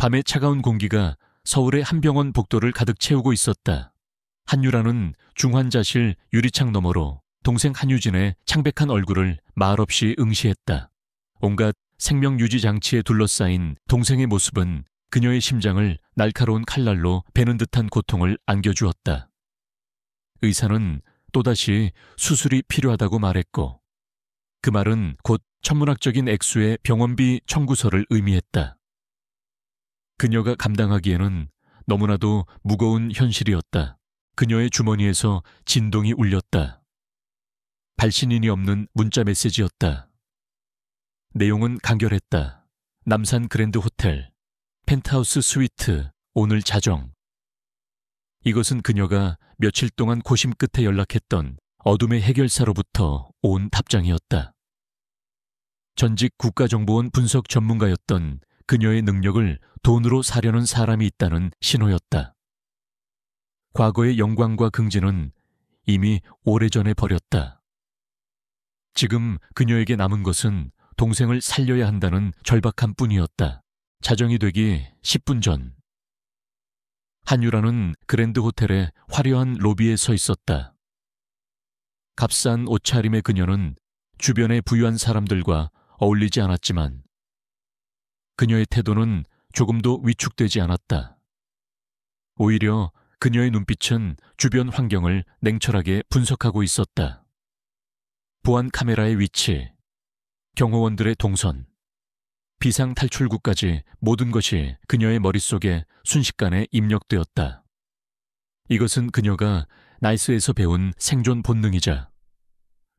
밤의 차가운 공기가 서울의 한 병원 복도를 가득 채우고 있었다. 한유라는 중환자실 유리창 너머로 동생 한유진의 창백한 얼굴을 말없이 응시했다. 온갖 생명유지 장치에 둘러싸인 동생의 모습은 그녀의 심장을 날카로운 칼날로 베는 듯한 고통을 안겨주었다. 의사는 또다시 수술이 필요하다고 말했고, 그 말은 곧 천문학적인 액수의 병원비 청구서를 의미했다. 그녀가 감당하기에는 너무나도 무거운 현실이었다. 그녀의 주머니에서 진동이 울렸다. 발신인이 없는 문자 메시지였다. 내용은 간결했다. 남산 그랜드 호텔, 펜트하우스 스위트, 오늘 자정. 이것은 그녀가 며칠 동안 고심 끝에 연락했던 어둠의 해결사로부터 온 답장이었다. 전직 국가정보원 분석 전문가였던 그녀의 능력을 돈으로 사려는 사람이 있다는 신호였다. 과거의 영광과 긍지는 이미 오래전에 버렸다. 지금 그녀에게 남은 것은 동생을 살려야 한다는 절박함 뿐이었다. 자정이 되기 10분 전, 한유라는 그랜드 호텔의 화려한 로비에 서 있었다. 값싼 옷차림의 그녀는 주변의 부유한 사람들과 어울리지 않았지만 그녀의 태도는 조금도 위축되지 않았다. 오히려 그녀의 눈빛은 주변 환경을 냉철하게 분석하고 있었다. 보안 카메라의 위치, 경호원들의 동선, 비상탈출구까지 모든 것이 그녀의 머릿속에 순식간에 입력되었다. 이것은 그녀가 나이스에서 배운 생존 본능이자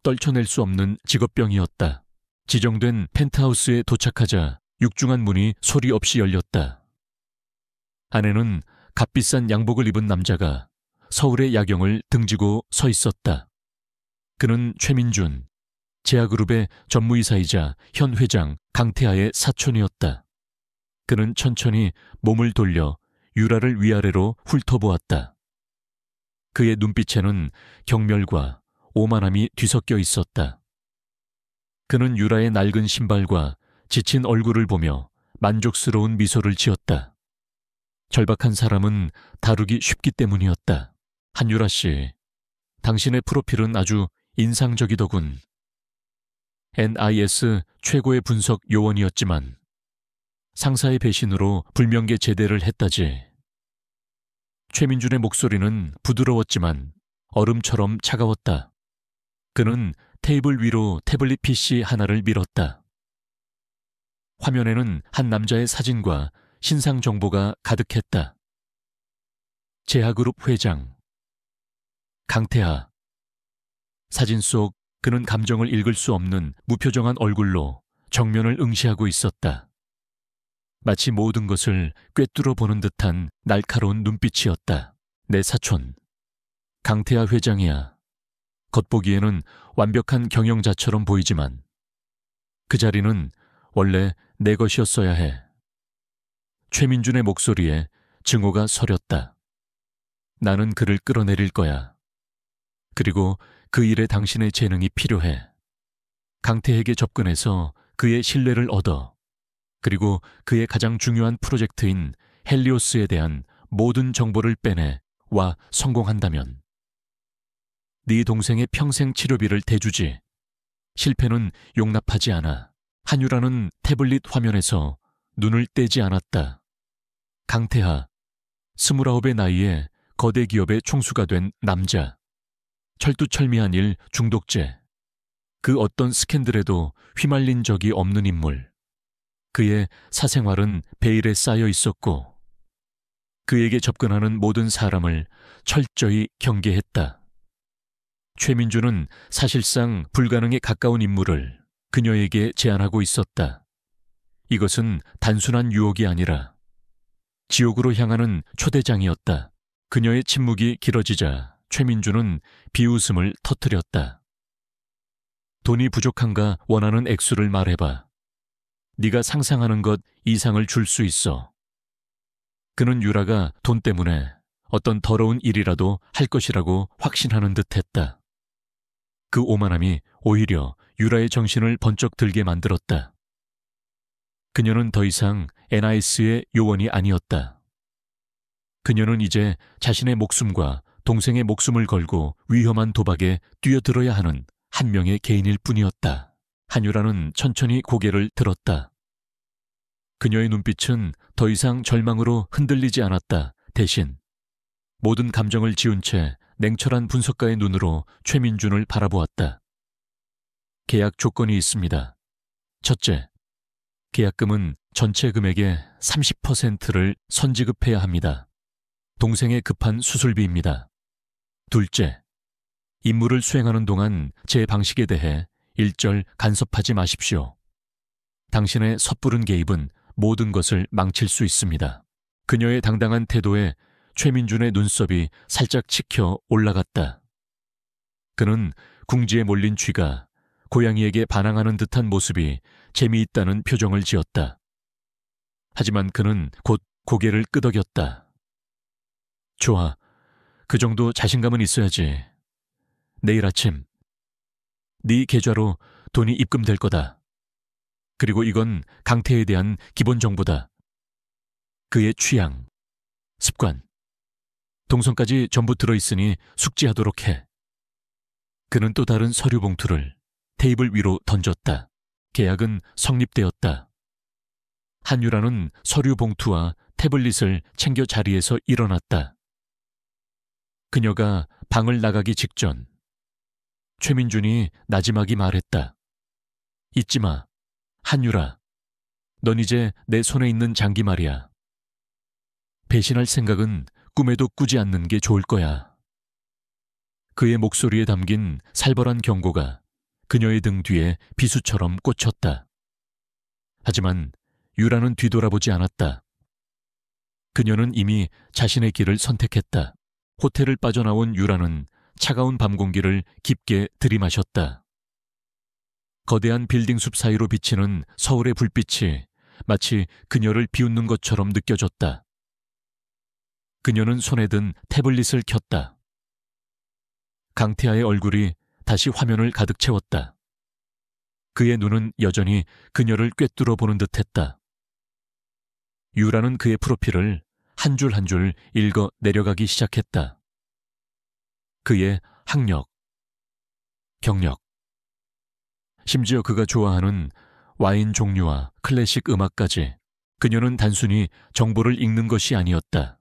떨쳐낼 수 없는 직업병이었다. 지정된 펜트하우스에 도착하자 육중한 문이 소리 없이 열렸다. 안에는 값비싼 양복을 입은 남자가 서울의 야경을 등지고 서 있었다. 그는 최민준, 제아그룹의 전무이사이자 현 회장 강태하의 사촌이었다. 그는 천천히 몸을 돌려 유라를 위아래로 훑어보았다. 그의 눈빛에는 경멸과 오만함이 뒤섞여 있었다. 그는 유라의 낡은 신발과 지친 얼굴을 보며 만족스러운 미소를 지었다. 절박한 사람은 다루기 쉽기 때문이었다. 한유라 씨, 당신의 프로필은 아주 인상적이더군. NIS 최고의 분석 요원이었지만 상사의 배신으로 불명예 제대를 했다지. 최민준의 목소리는 부드러웠지만 얼음처럼 차가웠다. 그는 테이블 위로 태블릿 PC 하나를 밀었다. 화면에는 한 남자의 사진과 신상 정보가 가득했다. 제아그룹 회장 강태하. 사진 속 그는 감정을 읽을 수 없는 무표정한 얼굴로 정면을 응시하고 있었다. 마치 모든 것을 꿰뚫어 보는 듯한 날카로운 눈빛이었다. 내 사촌 강태하 회장이야. 겉보기에는 완벽한 경영자처럼 보이지만 그 자리는 원래 내 것이었어야 해. 최민준의 목소리에 증오가 서렸다. 나는 그를 끌어내릴 거야. 그리고 그 일에 당신의 재능이 필요해. 강태에게 접근해서 그의 신뢰를 얻어. 그리고 그의 가장 중요한 프로젝트인 헬리오스에 대한 모든 정보를 빼내 와 성공한다면 네 동생의 평생 치료비를 대주지. 실패는 용납하지 않아. 한유라는 태블릿 화면에서 눈을 떼지 않았다. 강태하, 29의 나이에 거대 기업의 총수가 된 남자. 철두철미한 일 중독제. 그 어떤 스캔들에도 휘말린 적이 없는 인물. 그의 사생활은 베일에 쌓여 있었고 그에게 접근하는 모든 사람을 철저히 경계했다. 최민준은 사실상 불가능에 가까운 임무를 그녀에게 제안하고 있었다. 이것은 단순한 유혹이 아니라 지옥으로 향하는 초대장이었다. 그녀의 침묵이 길어지자 최민준은 비웃음을 터뜨렸다. 돈이 부족한가 원하는 액수를 말해봐. 네가 상상하는 것 이상을 줄 수 있어. 그는 유라가 돈 때문에 어떤 더러운 일이라도 할 것이라고 확신하는 듯했다. 그 오만함이 오히려 유라의 정신을 번쩍 들게 만들었다. 그녀는 더 이상 NIS의 요원이 아니었다. 그녀는 이제 자신의 목숨과 동생의 목숨을 걸고 위험한 도박에 뛰어들어야 하는 한 명의 개인일 뿐이었다. 한유라는 천천히 고개를 들었다. 그녀의 눈빛은 더 이상 절망으로 흔들리지 않았다. 대신 모든 감정을 지운 채 냉철한 분석가의 눈으로 최민준을 바라보았다. 계약 조건이 있습니다. 첫째, 계약금은 전체 금액의 30%를 선지급해야 합니다. 동생의 급한 수술비입니다. 둘째, 임무를 수행하는 동안 제 방식에 대해 일절 간섭하지 마십시오. 당신의 섣부른 개입은 모든 것을 망칠 수 있습니다. 그녀의 당당한 태도에 최민준의 눈썹이 살짝 치켜 올라갔다. 그는 궁지에 몰린 쥐가 고양이에게 반항하는 듯한 모습이 재미있다는 표정을 지었다. 하지만 그는 곧 고개를 끄덕였다. 좋아, 그 정도 자신감은 있어야지. 내일 아침 네 계좌로 돈이 입금될 거다. 그리고 이건 강태에 대한 기본 정보다. 그의 취향, 습관, 동선까지 전부 들어있으니 숙지하도록 해. 그는 또 다른 서류 봉투를 테이블 위로 던졌다. 계약은 성립되었다. 한유라는 서류 봉투와 태블릿을 챙겨 자리에서 일어났다. 그녀가 방을 나가기 직전 최민준이 나지막이 말했다. 잊지 마. 한유라, 넌 이제 내 손에 있는 장기 말이야. 배신할 생각은 꿈에도 꾸지 않는 게 좋을 거야. 그의 목소리에 담긴 살벌한 경고가 그녀의 등 뒤에 비수처럼 꽂혔다. 하지만 유라는 뒤돌아보지 않았다. 그녀는 이미 자신의 길을 선택했다. 호텔을 빠져나온 유라는 차가운 밤 공기를 깊게 들이마셨다. 거대한 빌딩 숲 사이로 비치는 서울의 불빛이 마치 그녀를 비웃는 것처럼 느껴졌다. 그녀는 손에 든 태블릿을 켰다. 강태아의 얼굴이 다시 화면을 가득 채웠다. 그의 눈은 여전히 그녀를 꿰뚫어 보는 듯했다. 유라는 그의 프로필을 한 줄 한 줄 읽어 내려가기 시작했다. 그의 학력, 경력, 심지어 그가 좋아하는 와인 종류와 클래식 음악까지. 그녀는 단순히 정보를 읽는 것이 아니었다.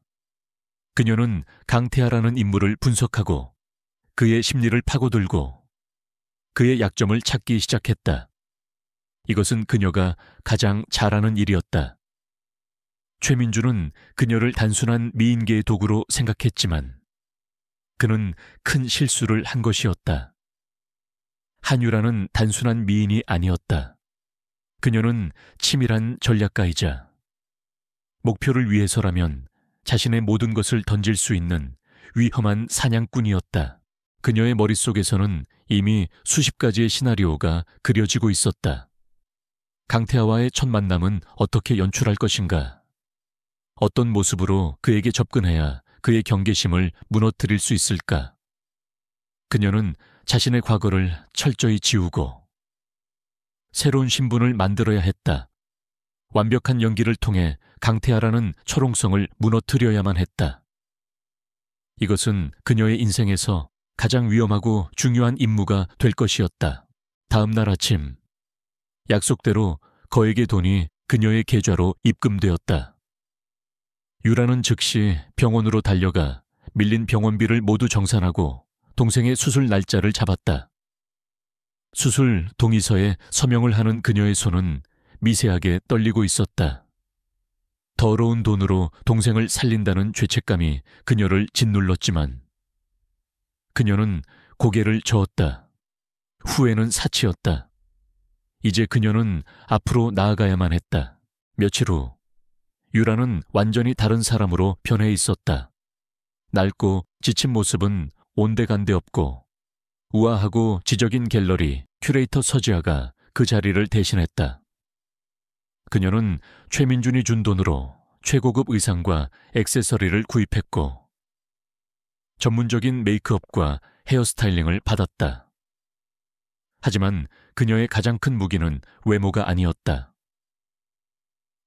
그녀는 강태아라는 인물을 분석하고 그의 심리를 파고들고 그의 약점을 찾기 시작했다. 이것은 그녀가 가장 잘하는 일이었다. 최민준은 그녀를 단순한 미인계의 도구로 생각했지만 그는 큰 실수를 한 것이었다. 한유라는 단순한 미인이 아니었다. 그녀는 치밀한 전략가이자 목표를 위해서라면 자신의 모든 것을 던질 수 있는 위험한 사냥꾼이었다. 그녀의 머릿속에서는 이미 수십 가지의 시나리오가 그려지고 있었다. 강태아와의 첫 만남은 어떻게 연출할 것인가? 어떤 모습으로 그에게 접근해야 그의 경계심을 무너뜨릴 수 있을까? 그녀는 자신의 과거를 철저히 지우고 새로운 신분을 만들어야 했다. 완벽한 연기를 통해 강태아라는 초롱성을 무너뜨려야만 했다. 이것은 그녀의 인생에서 가장 위험하고 중요한 임무가 될 것이었다. 다음 날 아침, 약속대로 거액의 돈이 그녀의 계좌로 입금되었다. 유라는 즉시 병원으로 달려가 밀린 병원비를 모두 정산하고 동생의 수술 날짜를 잡았다. 수술 동의서에 서명을 하는 그녀의 손은 미세하게 떨리고 있었다. 더러운 돈으로 동생을 살린다는 죄책감이 그녀를 짓눌렀지만 그녀는 고개를 저었다. 후회는 사치였다. 이제 그녀는 앞으로 나아가야만 했다. 며칠 후 유라는 완전히 다른 사람으로 변해 있었다. 낡고 지친 모습은 온데간데 없고 우아하고 지적인 갤러리 큐레이터 서지아가 그 자리를 대신했다. 그녀는 최민준이 준 돈으로 최고급 의상과 액세서리를 구입했고 전문적인 메이크업과 헤어스타일링을 받았다. 하지만 그녀의 가장 큰 무기는 외모가 아니었다.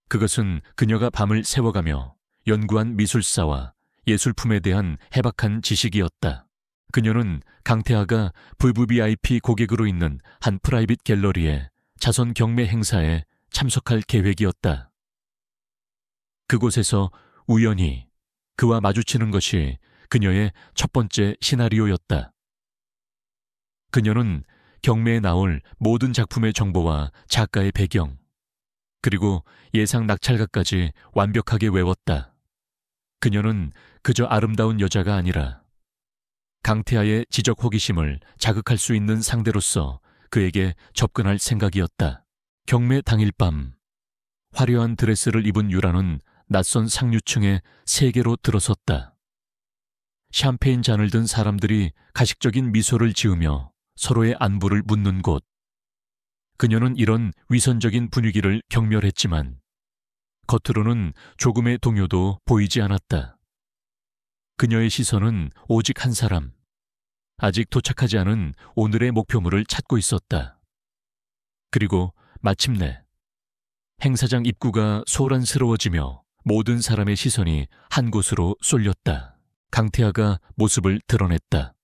그것은 그녀가 밤을 새워가며 연구한 미술사와 예술품에 대한 해박한 지식이었다. 그녀는 강태하가 VVIP 고객으로 있는 한 프라이빗 갤러리의 자선 경매 행사에 참석할 계획이었다. 그곳에서 우연히 그와 마주치는 것이 그녀의 첫 번째 시나리오였다. 그녀는 경매에 나올 모든 작품의 정보와 작가의 배경, 그리고 예상 낙찰가까지 완벽하게 외웠다. 그녀는 그저 아름다운 여자가 아니라 강태하의 지적 호기심을 자극할 수 있는 상대로서 그에게 접근할 생각이었다. 경매 당일 밤, 화려한 드레스를 입은 유라는 낯선 상류층의 세계로 들어섰다. 샴페인 잔을 든 사람들이 가식적인 미소를 지으며 서로의 안부를 묻는 곳. 그녀는 이런 위선적인 분위기를 경멸했지만 겉으로는 조금의 동요도 보이지 않았다. 그녀의 시선은 오직 한 사람, 아직 도착하지 않은 오늘의 목표물을 찾고 있었다. 그리고 마침내 행사장 입구가 소란스러워지며 모든 사람의 시선이 한 곳으로 쏠렸다. 강태하가 모습을 드러냈다.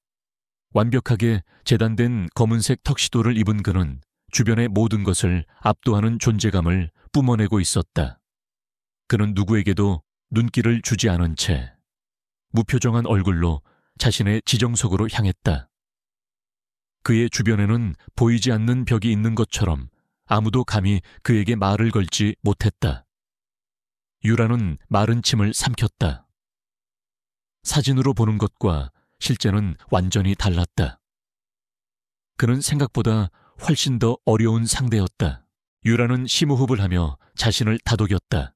완벽하게 재단된 검은색 턱시도를 입은 그는 주변의 모든 것을 압도하는 존재감을 뿜어내고 있었다. 그는 누구에게도 눈길을 주지 않은 채 무표정한 얼굴로 자신의 지정석으로 향했다. 그의 주변에는 보이지 않는 벽이 있는 것처럼 아무도 감히 그에게 말을 걸지 못했다. 유라는 마른 침을 삼켰다. 사진으로 보는 것과 실제는 완전히 달랐다. 그는 생각보다 훨씬 더 어려운 상대였다. 유라는 심호흡을 하며 자신을 다독였다.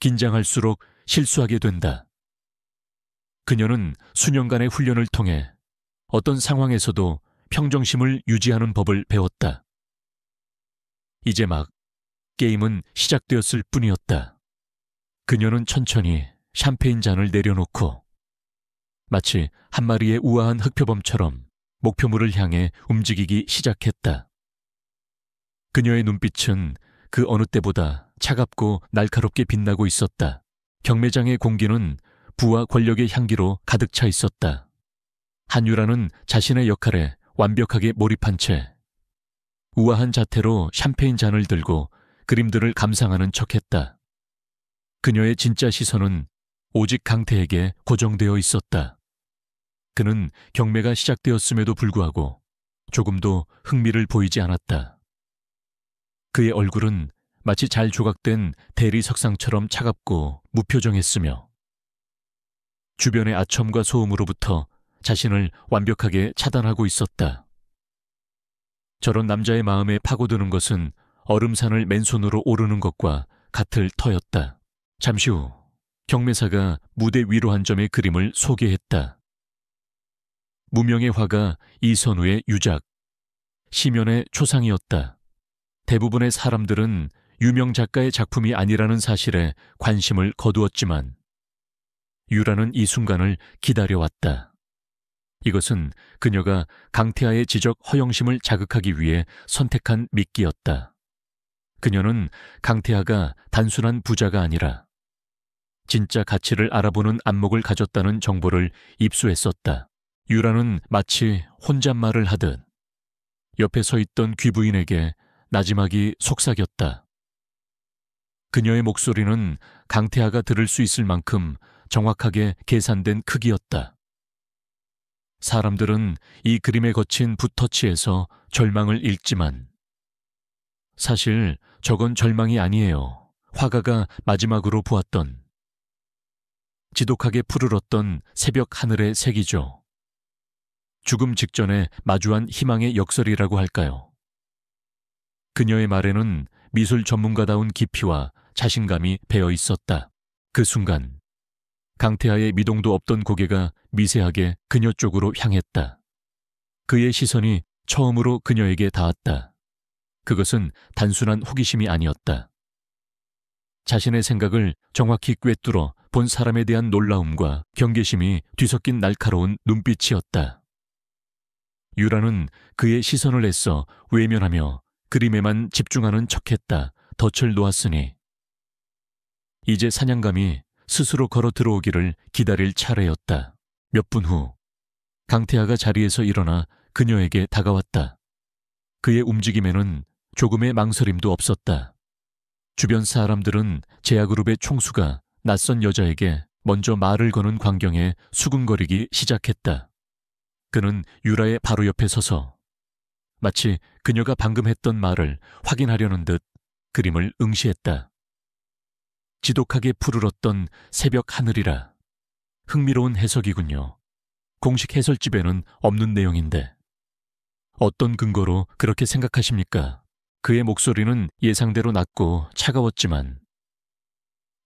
긴장할수록 실수하게 된다. 그녀는 수년간의 훈련을 통해 어떤 상황에서도 평정심을 유지하는 법을 배웠다. 이제 막 게임은 시작되었을 뿐이었다. 그녀는 천천히 샴페인 잔을 내려놓고 마치 한 마리의 우아한 흑표범처럼 목표물을 향해 움직이기 시작했다. 그녀의 눈빛은 그 어느 때보다 차갑고 날카롭게 빛나고 있었다. 경매장의 공기는 부와 권력의 향기로 가득 차 있었다. 한유라는 자신의 역할에 완벽하게 몰입한 채 우아한 자태로 샴페인 잔을 들고 그림들을 감상하는 척했다. 그녀의 진짜 시선은 오직 강태에게 고정되어 있었다. 그는 경매가 시작되었음에도 불구하고 조금도 흥미를 보이지 않았다. 그의 얼굴은 마치 잘 조각된 대리석상처럼 차갑고 무표정했으며 주변의 아첨과 소음으로부터 자신을 완벽하게 차단하고 있었다. 저런 남자의 마음에 파고드는 것은 얼음산을 맨손으로 오르는 것과 같을 터였다. 잠시 후 경매사가 무대 위로 한 점의 그림을 소개했다. 무명의 화가 이선우의 유작, 시면의 초상이었다. 대부분의 사람들은 유명 작가의 작품이 아니라는 사실에 관심을 거두었지만 유라는 이 순간을 기다려왔다. 이것은 그녀가 강태하의 지적 허영심을 자극하기 위해 선택한 미끼였다. 그녀는 강태하가 단순한 부자가 아니라 진짜 가치를 알아보는 안목을 가졌다는 정보를 입수했었다. 유라는 마치 혼잣말을 하듯 옆에 서 있던 귀부인에게 나지막이 속삭였다. 그녀의 목소리는 강태하가 들을 수 있을 만큼 정확하게 계산된 크기였다. 사람들은 이 그림에 거친 붓터치에서 절망을 읽지만 사실 저건 절망이 아니에요. 화가가 마지막으로 보았던 지독하게 푸르렀던 새벽 하늘의 색이죠. 죽음 직전에 마주한 희망의 역설이라고 할까요? 그녀의 말에는 미술 전문가다운 깊이와 자신감이 배어 있었다. 그 순간 강태하의 미동도 없던 고개가 미세하게 그녀 쪽으로 향했다. 그의 시선이 처음으로 그녀에게 닿았다. 그것은 단순한 호기심이 아니었다. 자신의 생각을 정확히 꿰뚫어 본 사람에 대한 놀라움과 경계심이 뒤섞인 날카로운 눈빛이었다. 유라는 그의 시선을 애써 외면하며 그림에만 집중하는 척했다. 덫을 놓았으니 이제 사냥감이 스스로 걸어 들어오기를 기다릴 차례였다. 몇 분 후 강태하가 자리에서 일어나 그녀에게 다가왔다. 그의 움직임에는 조금의 망설임도 없었다. 주변 사람들은 제아그룹의 총수가 낯선 여자에게 먼저 말을 거는 광경에 수군거리기 시작했다. 그는 유라의 바로 옆에 서서 마치 그녀가 방금 했던 말을 확인하려는 듯 그림을 응시했다. 지독하게 푸르렀던 새벽 하늘이라. 흥미로운 해석이군요. 공식 해설집에는 없는 내용인데. 어떤 근거로 그렇게 생각하십니까? 그의 목소리는 예상대로 낮고 차가웠지만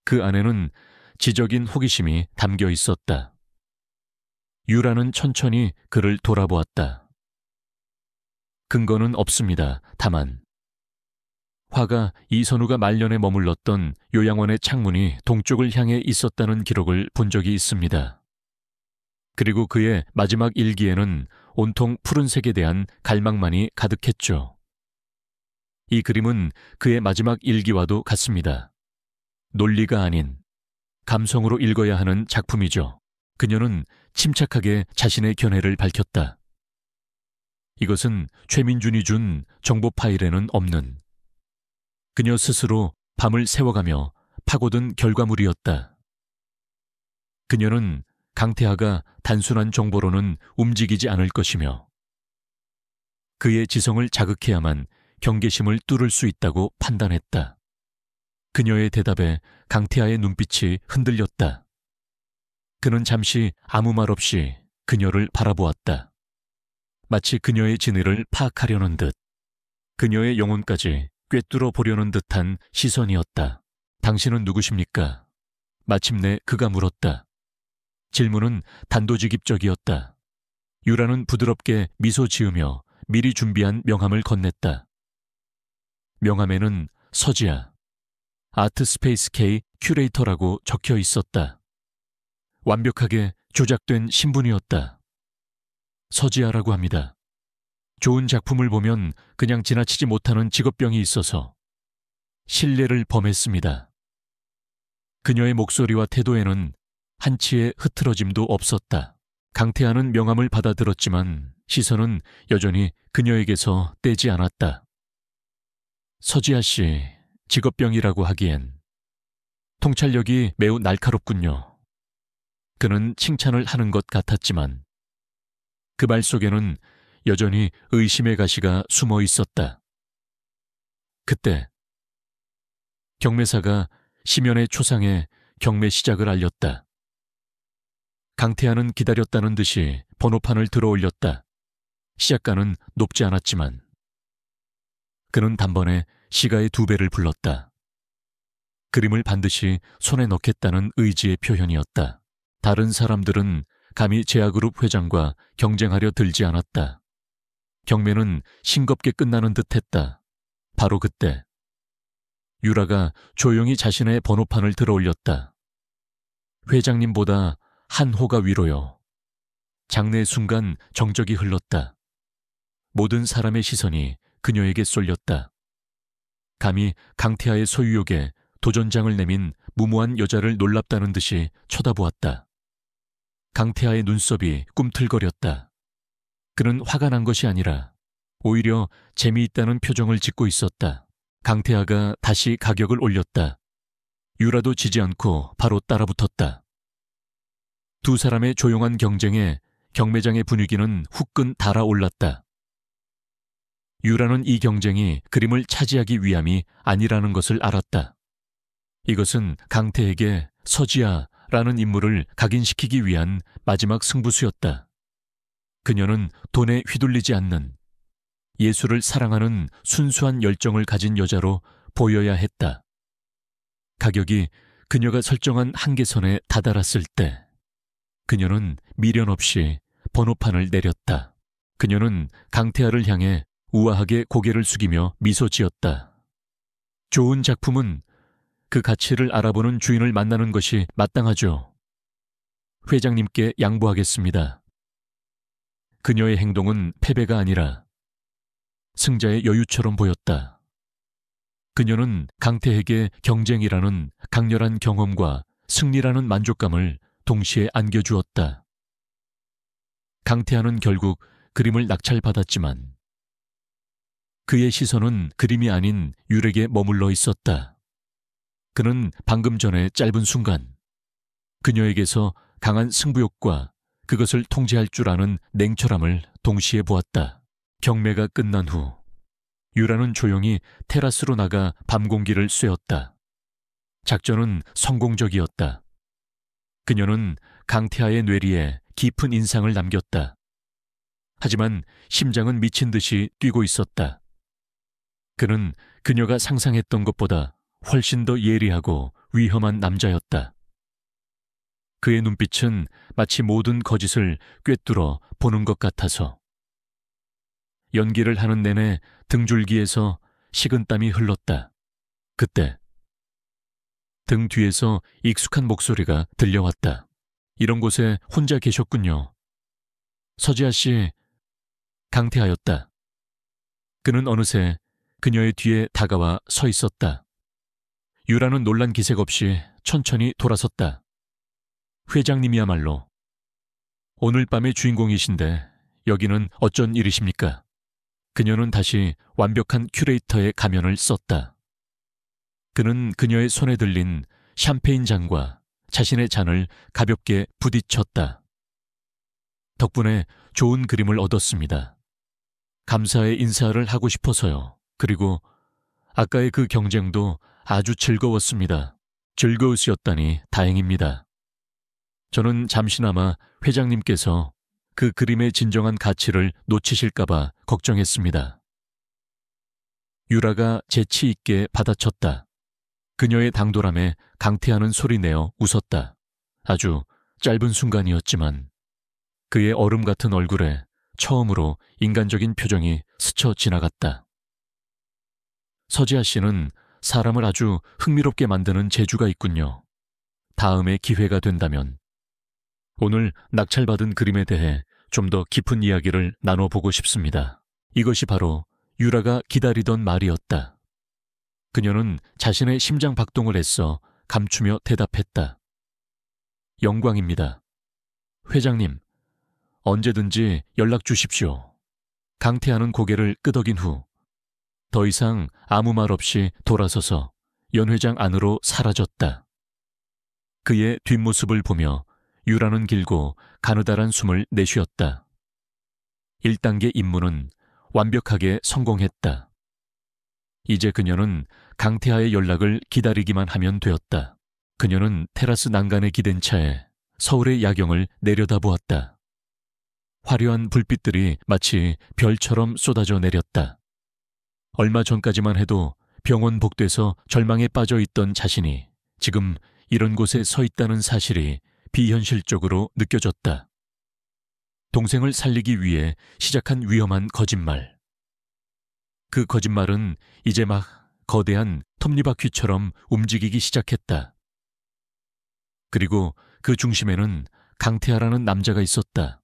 그 안에는 지적인 호기심이 담겨 있었다. 유라는 천천히 그를 돌아보았다. 근거는 없습니다. 다만 화가 이선우가 말년에 머물렀던 요양원의 창문이 동쪽을 향해 있었다는 기록을 본 적이 있습니다. 그리고 그의 마지막 일기에는 온통 푸른색에 대한 갈망만이 가득했죠. 이 그림은 그의 마지막 일기와도 같습니다. 논리가 아닌 감성으로 읽어야 하는 작품이죠. 그녀는 침착하게 자신의 견해를 밝혔다. 이것은 최민준이 준 정보 파일에는 없는 그녀 스스로 밤을 새워가며 파고든 결과물이었다. 그녀는 강태하가 단순한 정보로는 움직이지 않을 것이며 그의 지성을 자극해야만 경계심을 뚫을 수 있다고 판단했다. 그녀의 대답에 강태하의 눈빛이 흔들렸다. 그는 잠시 아무 말 없이 그녀를 바라보았다. 마치 그녀의 진위를 파악하려는 듯, 그녀의 영혼까지 꿰뚫어 보려는 듯한 시선이었다. 당신은 누구십니까? 마침내 그가 물었다. 질문은 단도직입적이었다. 유라는 부드럽게 미소 지으며 미리 준비한 명함을 건넸다. 명함에는 서지아, 아트스페이스 K 큐레이터라고 적혀 있었다. 완벽하게 조작된 신분이었다. 서지아라고 합니다. 좋은 작품을 보면 그냥 지나치지 못하는 직업병이 있어서 신뢰를 범했습니다. 그녀의 목소리와 태도에는 한치의 흐트러짐도 없었다. 강태하는 명함을 받아들었지만 시선은 여전히 그녀에게서 떼지 않았다. 서지아 씨, 직업병이라고 하기엔 통찰력이 매우 날카롭군요. 그는 칭찬을 하는 것 같았지만 그 말 속에는 여전히 의심의 가시가 숨어 있었다. 그때 경매사가 심연의 초상에 경매 시작을 알렸다. 강태하는 기다렸다는 듯이 번호판을 들어 올렸다. 시작가는 높지 않았지만 그는 단번에 시가의 2배를 불렀다. 그림을 반드시 손에 넣겠다는 의지의 표현이었다. 다른 사람들은 감히 제아그룹 회장과 경쟁하려 들지 않았다. 경매는 싱겁게 끝나는 듯했다. 바로 그때 유라가 조용히 자신의 번호판을 들어 올렸다. 회장님보다 한 호가 위로요. 장례의 순간 정적이 흘렀다. 모든 사람의 시선이 그녀에게 쏠렸다. 감히 강태하의 소유욕에 도전장을 내민 무모한 여자를 놀랍다는 듯이 쳐다보았다. 강태하의 눈썹이 꿈틀거렸다. 그는 화가 난 것이 아니라 오히려 재미있다는 표정을 짓고 있었다. 강태하가 다시 가격을 올렸다. 유라도 지지 않고 바로 따라붙었다. 두 사람의 조용한 경쟁에 경매장의 분위기는 후끈 달아올랐다. 유라는 이 경쟁이 그림을 차지하기 위함이 아니라는 것을 알았다. 이것은 강태에게 서지아라는 인물을 각인시키기 위한 마지막 승부수였다. 그녀는 돈에 휘둘리지 않는 예술을 사랑하는 순수한 열정을 가진 여자로 보여야 했다. 가격이 그녀가 설정한 한계선에 다다랐을 때 그녀는 미련 없이 번호판을 내렸다. 그녀는 강태하를 향해 우아하게 고개를 숙이며 미소 지었다. 좋은 작품은 그 가치를 알아보는 주인을 만나는 것이 마땅하죠. 회장님께 양보하겠습니다. 그녀의 행동은 패배가 아니라 승자의 여유처럼 보였다. 그녀는 강태에게 경쟁이라는 강렬한 경험과 승리라는 만족감을 동시에 안겨주었다. 강태하는 결국 그림을 낙찰받았지만 그의 시선은 그림이 아닌 유락에 머물러 있었다. 그는 방금 전에 짧은 순간 그녀에게서 강한 승부욕과 그것을 통제할 줄 아는 냉철함을 동시에 보았다. 경매가 끝난 후 유라는 조용히 테라스로 나가 밤 공기를 쐬었다. 작전은 성공적이었다. 그녀는 강태하의 뇌리에 깊은 인상을 남겼다. 하지만 심장은 미친 듯이 뛰고 있었다. 그는 그녀가 상상했던 것보다 훨씬 더 예리하고 위험한 남자였다. 그의 눈빛은 마치 모든 거짓을 꿰뚫어 보는 것 같아서 연기를 하는 내내 등줄기에서 식은땀이 흘렀다. 그때 등 뒤에서 익숙한 목소리가 들려왔다. 이런 곳에 혼자 계셨군요. 서지아 씨, 강태하였다. 그는 어느새 그녀의 뒤에 다가와 서 있었다. 유라는 놀란 기색 없이 천천히 돌아섰다. 회장님이야말로 오늘 밤의 주인공이신데 여기는 어쩐 일이십니까? 그녀는 다시 완벽한 큐레이터의 가면을 썼다. 그는 그녀의 손에 들린 샴페인 잔과 자신의 잔을 가볍게 부딪혔다. 덕분에 좋은 그림을 얻었습니다. 감사의 인사를 하고 싶어서요. 그리고 아까의 그 경쟁도 아주 즐거웠습니다. 즐거우시었다니 다행입니다. 저는 잠시나마 회장님께서 그 그림의 진정한 가치를 놓치실까봐 걱정했습니다. 유라가 재치 있게 받아쳤다. 그녀의 당돌함에 강태하는 소리내어 웃었다. 아주 짧은 순간이었지만 그의 얼음 같은 얼굴에 처음으로 인간적인 표정이 스쳐 지나갔다. 서지아 씨는 사람을 아주 흥미롭게 만드는 재주가 있군요. 다음에 기회가 된다면 오늘 낙찰받은 그림에 대해 좀 더 깊은 이야기를 나눠보고 싶습니다. 이것이 바로 유라가 기다리던 말이었다. 그녀는 자신의 심장 박동을 애써 감추며 대답했다. 영광입니다. 회장님, 언제든지 연락 주십시오. 강태하는 고개를 끄덕인 후 더 이상 아무 말 없이 돌아서서 연 회장 안으로 사라졌다. 그의 뒷모습을 보며 유라는 길고 가느다란 숨을 내쉬었다. 1단계 임무는 완벽하게 성공했다. 이제 그녀는 강태하의 연락을 기다리기만 하면 되었다. 그녀는 테라스 난간에 기댄 차에 서울의 야경을 내려다보았다. 화려한 불빛들이 마치 별처럼 쏟아져 내렸다. 얼마 전까지만 해도 병원 복도에서 절망에 빠져 있던 자신이 지금 이런 곳에 서 있다는 사실이 비현실적으로 느껴졌다. 동생을 살리기 위해 시작한 위험한 거짓말. 그 거짓말은 이제 막 거대한 톱니바퀴처럼 움직이기 시작했다. 그리고 그 중심에는 강태하라는 남자가 있었다.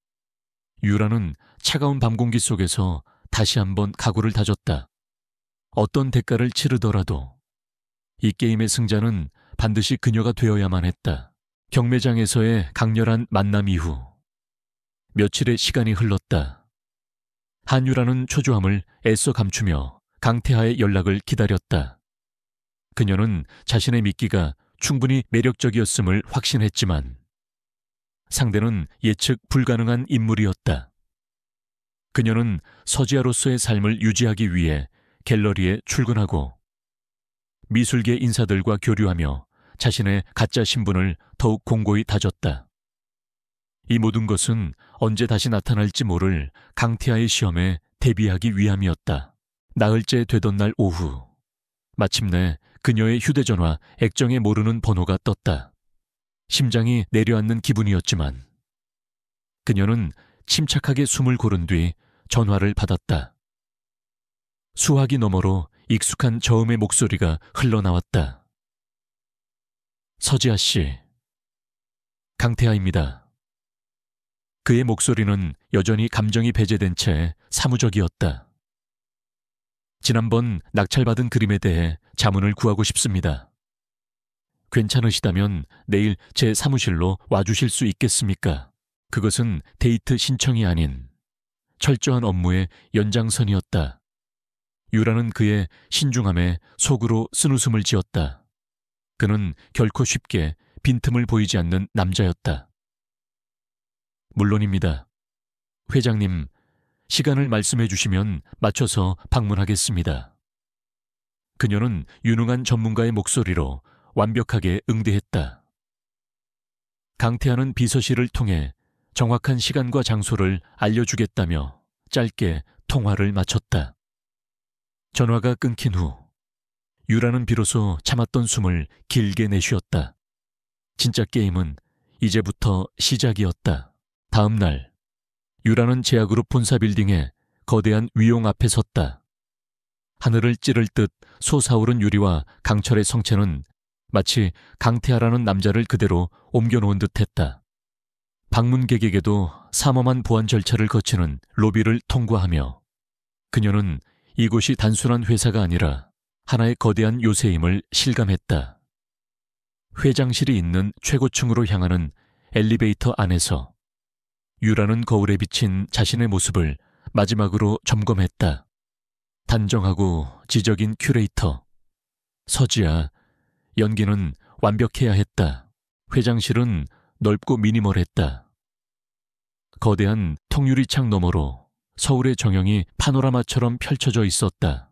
유라는 차가운 밤 공기 속에서 다시 한번 각오를 다졌다. 어떤 대가를 치르더라도 이 게임의 승자는 반드시 그녀가 되어야만 했다. 경매장에서의 강렬한 만남 이후 며칠의 시간이 흘렀다. 한유라는 초조함을 애써 감추며 강태하의 연락을 기다렸다. 그녀는 자신의 미끼가 충분히 매력적이었음을 확신했지만 상대는 예측 불가능한 인물이었다. 그녀는 서지아로서의 삶을 유지하기 위해 갤러리에 출근하고 미술계 인사들과 교류하며 자신의 가짜 신분을 더욱 공고히 다졌다. 이 모든 것은 언제 다시 나타날지 모를 강태하의 시험에 대비하기 위함이었다. 나흘째 되던 날 오후 마침내 그녀의 휴대전화 액정에 모르는 번호가 떴다. 심장이 내려앉는 기분이었지만 그녀는 침착하게 숨을 고른 뒤 전화를 받았다. 수화기 너머로 익숙한 저음의 목소리가 흘러나왔다. 서지아 씨, 강태하입니다. 그의 목소리는 여전히 감정이 배제된 채 사무적이었다. 지난번 낙찰받은 그림에 대해 자문을 구하고 싶습니다. 괜찮으시다면 내일 제 사무실로 와주실 수 있겠습니까? 그것은 데이트 신청이 아닌 철저한 업무의 연장선이었다. 유라는 그의 신중함에 속으로 쓴웃음을 지었다. 그는 결코 쉽게 빈틈을 보이지 않는 남자였다. 물론입니다. 회장님, 시간을 말씀해 주시면 맞춰서 방문하겠습니다. 그녀는 유능한 전문가의 목소리로 완벽하게 응대했다. 강태하는 비서실을 통해 정확한 시간과 장소를 알려주겠다며 짧게 통화를 마쳤다. 전화가 끊긴 후 유라는 비로소 참았던 숨을 길게 내쉬었다. 진짜 게임은 이제부터 시작이었다. 다음 날 유라는 제약그룹 본사 빌딩의 거대한 위용 앞에 섰다. 하늘을 찌를 듯 솟아오른 유리와 강철의 성체는 마치 강태하라는 남자를 그대로 옮겨놓은 듯했다. 방문객에게도 삼엄한 보안 절차를 거치는 로비를 통과하며 그녀는 이곳이 단순한 회사가 아니라 하나의 거대한 요새임을 실감했다. 회장실이 있는 최고층으로 향하는 엘리베이터 안에서 유라는 거울에 비친 자신의 모습을 마지막으로 점검했다. 단정하고 지적인 큐레이터. 서지아, 연기는 완벽해야 했다. 회장실은 넓고 미니멀했다. 거대한 통유리창 너머로 서울의 정형이 파노라마처럼 펼쳐져 있었다.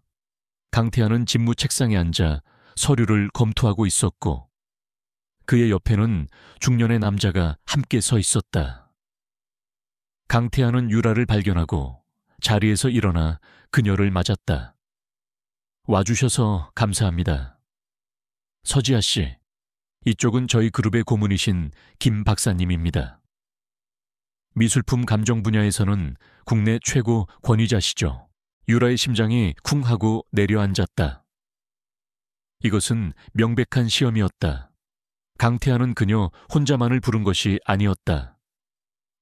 강태하는 집무 책상에 앉아 서류를 검토하고 있었고 그의 옆에는 중년의 남자가 함께 서 있었다. 강태하는 유라를 발견하고 자리에서 일어나 그녀를 맞았다. 와주셔서 감사합니다. 서지아 씨, 이쪽은 저희 그룹의 고문이신 김 박사님입니다. 미술품 감정 분야에서는 국내 최고 권위자시죠. 유라의 심장이 쿵 하고 내려앉았다. 이것은 명백한 시험이었다. 강태하는 그녀 혼자만을 부른 것이 아니었다.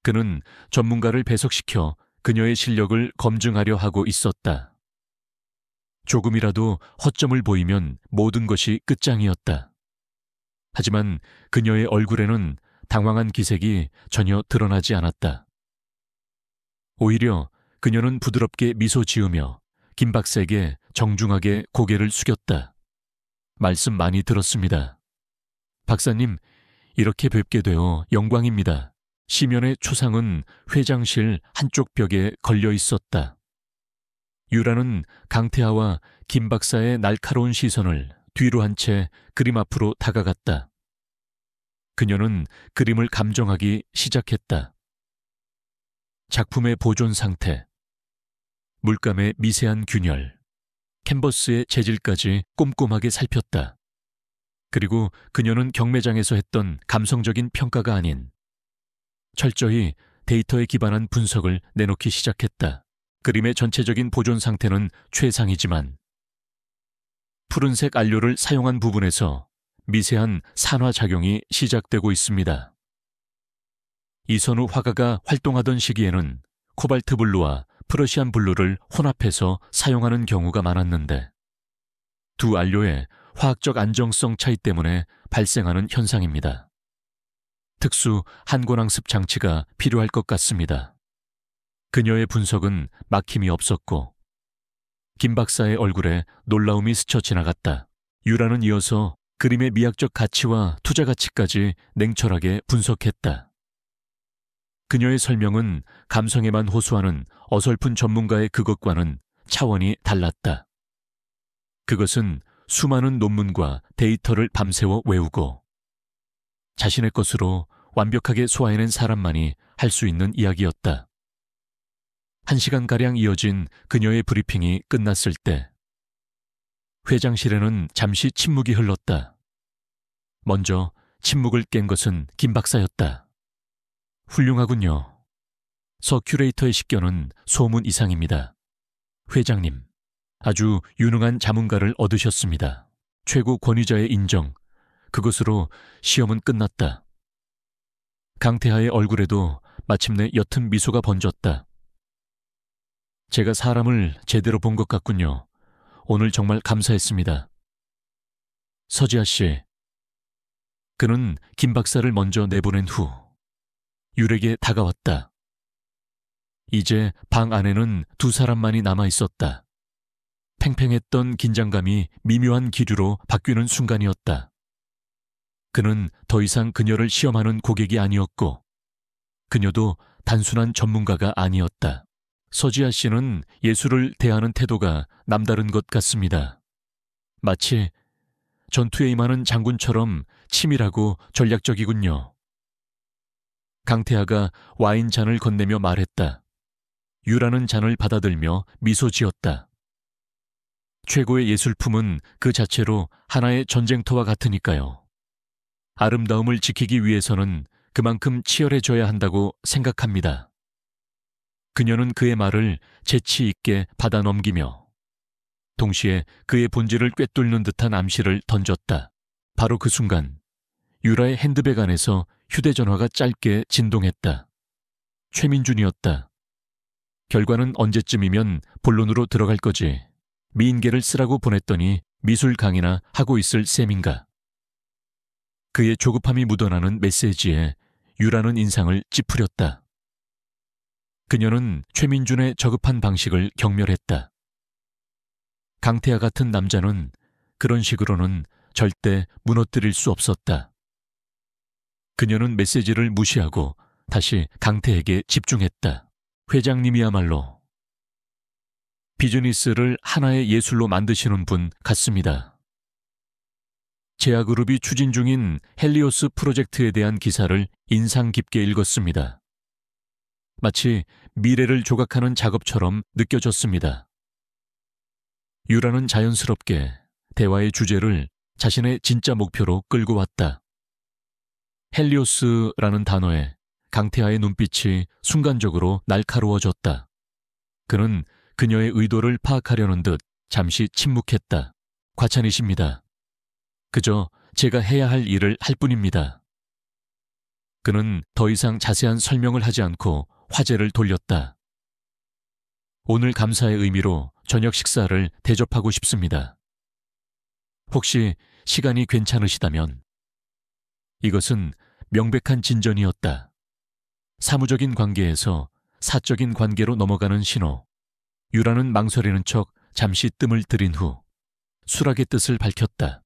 그는 전문가를 배석시켜 그녀의 실력을 검증하려 하고 있었다. 조금이라도 허점을 보이면 모든 것이 끝장이었다. 하지만 그녀의 얼굴에는 당황한 기색이 전혀 드러나지 않았다. 오히려 그녀는 부드럽게 미소 지으며 김 박사에게 정중하게 고개를 숙였다. 말씀 많이 들었습니다. 박사님, 이렇게 뵙게 되어 영광입니다. 시면의 초상은 회장실 한쪽 벽에 걸려 있었다. 유라는 강태하와 김 박사의 날카로운 시선을 뒤로 한 채 그림 앞으로 다가갔다. 그녀는 그림을 감정하기 시작했다. 작품의 보존 상태, 물감의 미세한 균열, 캔버스의 재질까지 꼼꼼하게 살폈다. 그리고 그녀는 경매장에서 했던 감성적인 평가가 아닌 철저히 데이터에 기반한 분석을 내놓기 시작했다. 그림의 전체적인 보존 상태는 최상이지만 푸른색 안료를 사용한 부분에서 미세한 산화작용이 시작되고 있습니다. 이선우 화가가 활동하던 시기에는 코발트 블루와 프러시안 블루를 혼합해서 사용하는 경우가 많았는데 두 안료의 화학적 안정성 차이 때문에 발생하는 현상입니다. 특수 한권항습 장치가 필요할 것 같습니다. 그녀의 분석은 막힘이 없었고 김 박사의 얼굴에 놀라움이 스쳐 지나갔다. 유라는 이어서 그림의 미학적 가치와 투자 가치까지 냉철하게 분석했다. 그녀의 설명은 감성에만 호소하는 어설픈 전문가의 그것과는 차원이 달랐다. 그것은 수많은 논문과 데이터를 밤새워 외우고 자신의 것으로 완벽하게 소화해낸 사람만이 할 수 있는 이야기였다. 1시간가량 이어진 그녀의 브리핑이 끝났을 때 회장실에는 잠시 침묵이 흘렀다. 먼저 침묵을 깬 것은 김 박사였다. 훌륭하군요. 서 큐레이터의 식견은 소문 이상입니다. 회장님, 아주 유능한 자문가를 얻으셨습니다. 최고 권위자의 인정, 그것으로 시험은 끝났다. 강태하의 얼굴에도 마침내 옅은 미소가 번졌다. 제가 사람을 제대로 본 것 같군요. 오늘 정말 감사했습니다. 서지아 씨. 그는 김 박사를 먼저 내보낸 후 율에게 다가왔다. 이제 방 안에는 두 사람만이 남아 있었다. 팽팽했던 긴장감이 미묘한 기류로 바뀌는 순간이었다. 그는 더 이상 그녀를 시험하는 고객이 아니었고 그녀도 단순한 전문가가 아니었다. 서지아 씨는 예술을 대하는 태도가 남다른 것 같습니다. 마치 전투에 임하는 장군처럼 치밀하고 전략적이군요. 강태하가 와인잔을 건네며 말했다. 유라는 잔을 받아들며 미소 지었다. 최고의 예술품은 그 자체로 하나의 전쟁터와 같으니까요. 아름다움을 지키기 위해서는 그만큼 치열해져야 한다고 생각합니다. 그녀는 그의 말을 재치 있게 받아 넘기며 동시에 그의 본질을 꿰뚫는 듯한 암시를 던졌다. 바로 그 순간 유라의 핸드백 안에서 휴대전화가 짧게 진동했다. 최민준이었다. 결과는 언제쯤이면 본론으로 들어갈 거지. 미인계를 쓰라고 보냈더니 미술 강의나 하고 있을 셈인가. 그의 조급함이 묻어나는 메시지에 유라는 인상을 찌푸렸다. 그녀는 최민준의 저급한 방식을 경멸했다. 강태하 같은 남자는 그런 식으로는 절대 무너뜨릴 수 없었다. 그녀는 메시지를 무시하고 다시 강태에게 집중했다. 회장님이야말로 비즈니스를 하나의 예술로 만드시는 분 같습니다. 제아그룹이 추진 중인 헬리오스 프로젝트에 대한 기사를 인상 깊게 읽었습니다. 마치 미래를 조각하는 작업처럼 느껴졌습니다. 유라는 자연스럽게 대화의 주제를 자신의 진짜 목표로 끌고 왔다. 헬리오스라는 단어에 강태하의 눈빛이 순간적으로 날카로워졌다. 그는 그녀의 의도를 파악하려는 듯 잠시 침묵했다. 과찬이십니다. 그저 제가 해야 할 일을 할 뿐입니다. 그는 더 이상 자세한 설명을 하지 않고 화제를 돌렸다. 오늘 감사의 의미로 저녁 식사를 대접하고 싶습니다. 혹시 시간이 괜찮으시다면. 이것은 명백한 진전이었다. 사무적인 관계에서 사적인 관계로 넘어가는 신호. 유라는 망설이는 척 잠시 뜸을 들인 후 수락의 뜻을 밝혔다.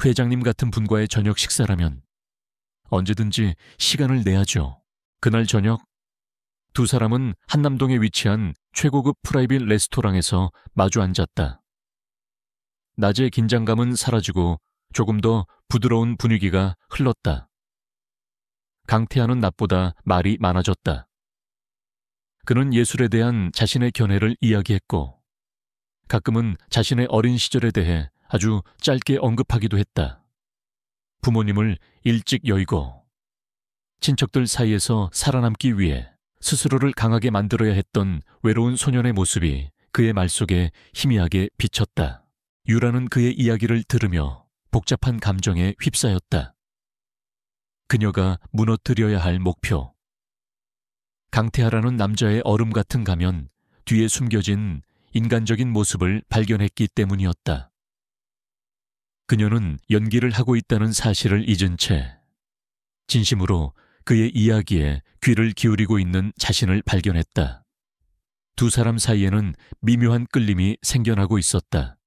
회장님 같은 분과의 저녁 식사라면 언제든지 시간을 내야죠. 그날 저녁 두 사람은 한남동에 위치한 최고급 프라이빗 레스토랑에서 마주 앉았다. 낮의 긴장감은 사라지고 조금 더 부드러운 분위기가 흘렀다. 강태하는 낮보다 말이 많아졌다. 그는 예술에 대한 자신의 견해를 이야기했고 가끔은 자신의 어린 시절에 대해 아주 짧게 언급하기도 했다. 부모님을 일찍 여의고 친척들 사이에서 살아남기 위해 스스로를 강하게 만들어야 했던 외로운 소년의 모습이 그의 말 속에 희미하게 비쳤다. 유라는 그의 이야기를 들으며 복잡한 감정에 휩싸였다. 그녀가 무너뜨려야 할 목표. 강태하라는 남자의 얼음 같은 가면 뒤에 숨겨진 인간적인 모습을 발견했기 때문이었다. 그녀는 연기를 하고 있다는 사실을 잊은 채 진심으로 그의 이야기에 귀를 기울이고 있는 자신을 발견했다. 두 사람 사이에는 미묘한 끌림이 생겨나고 있었다.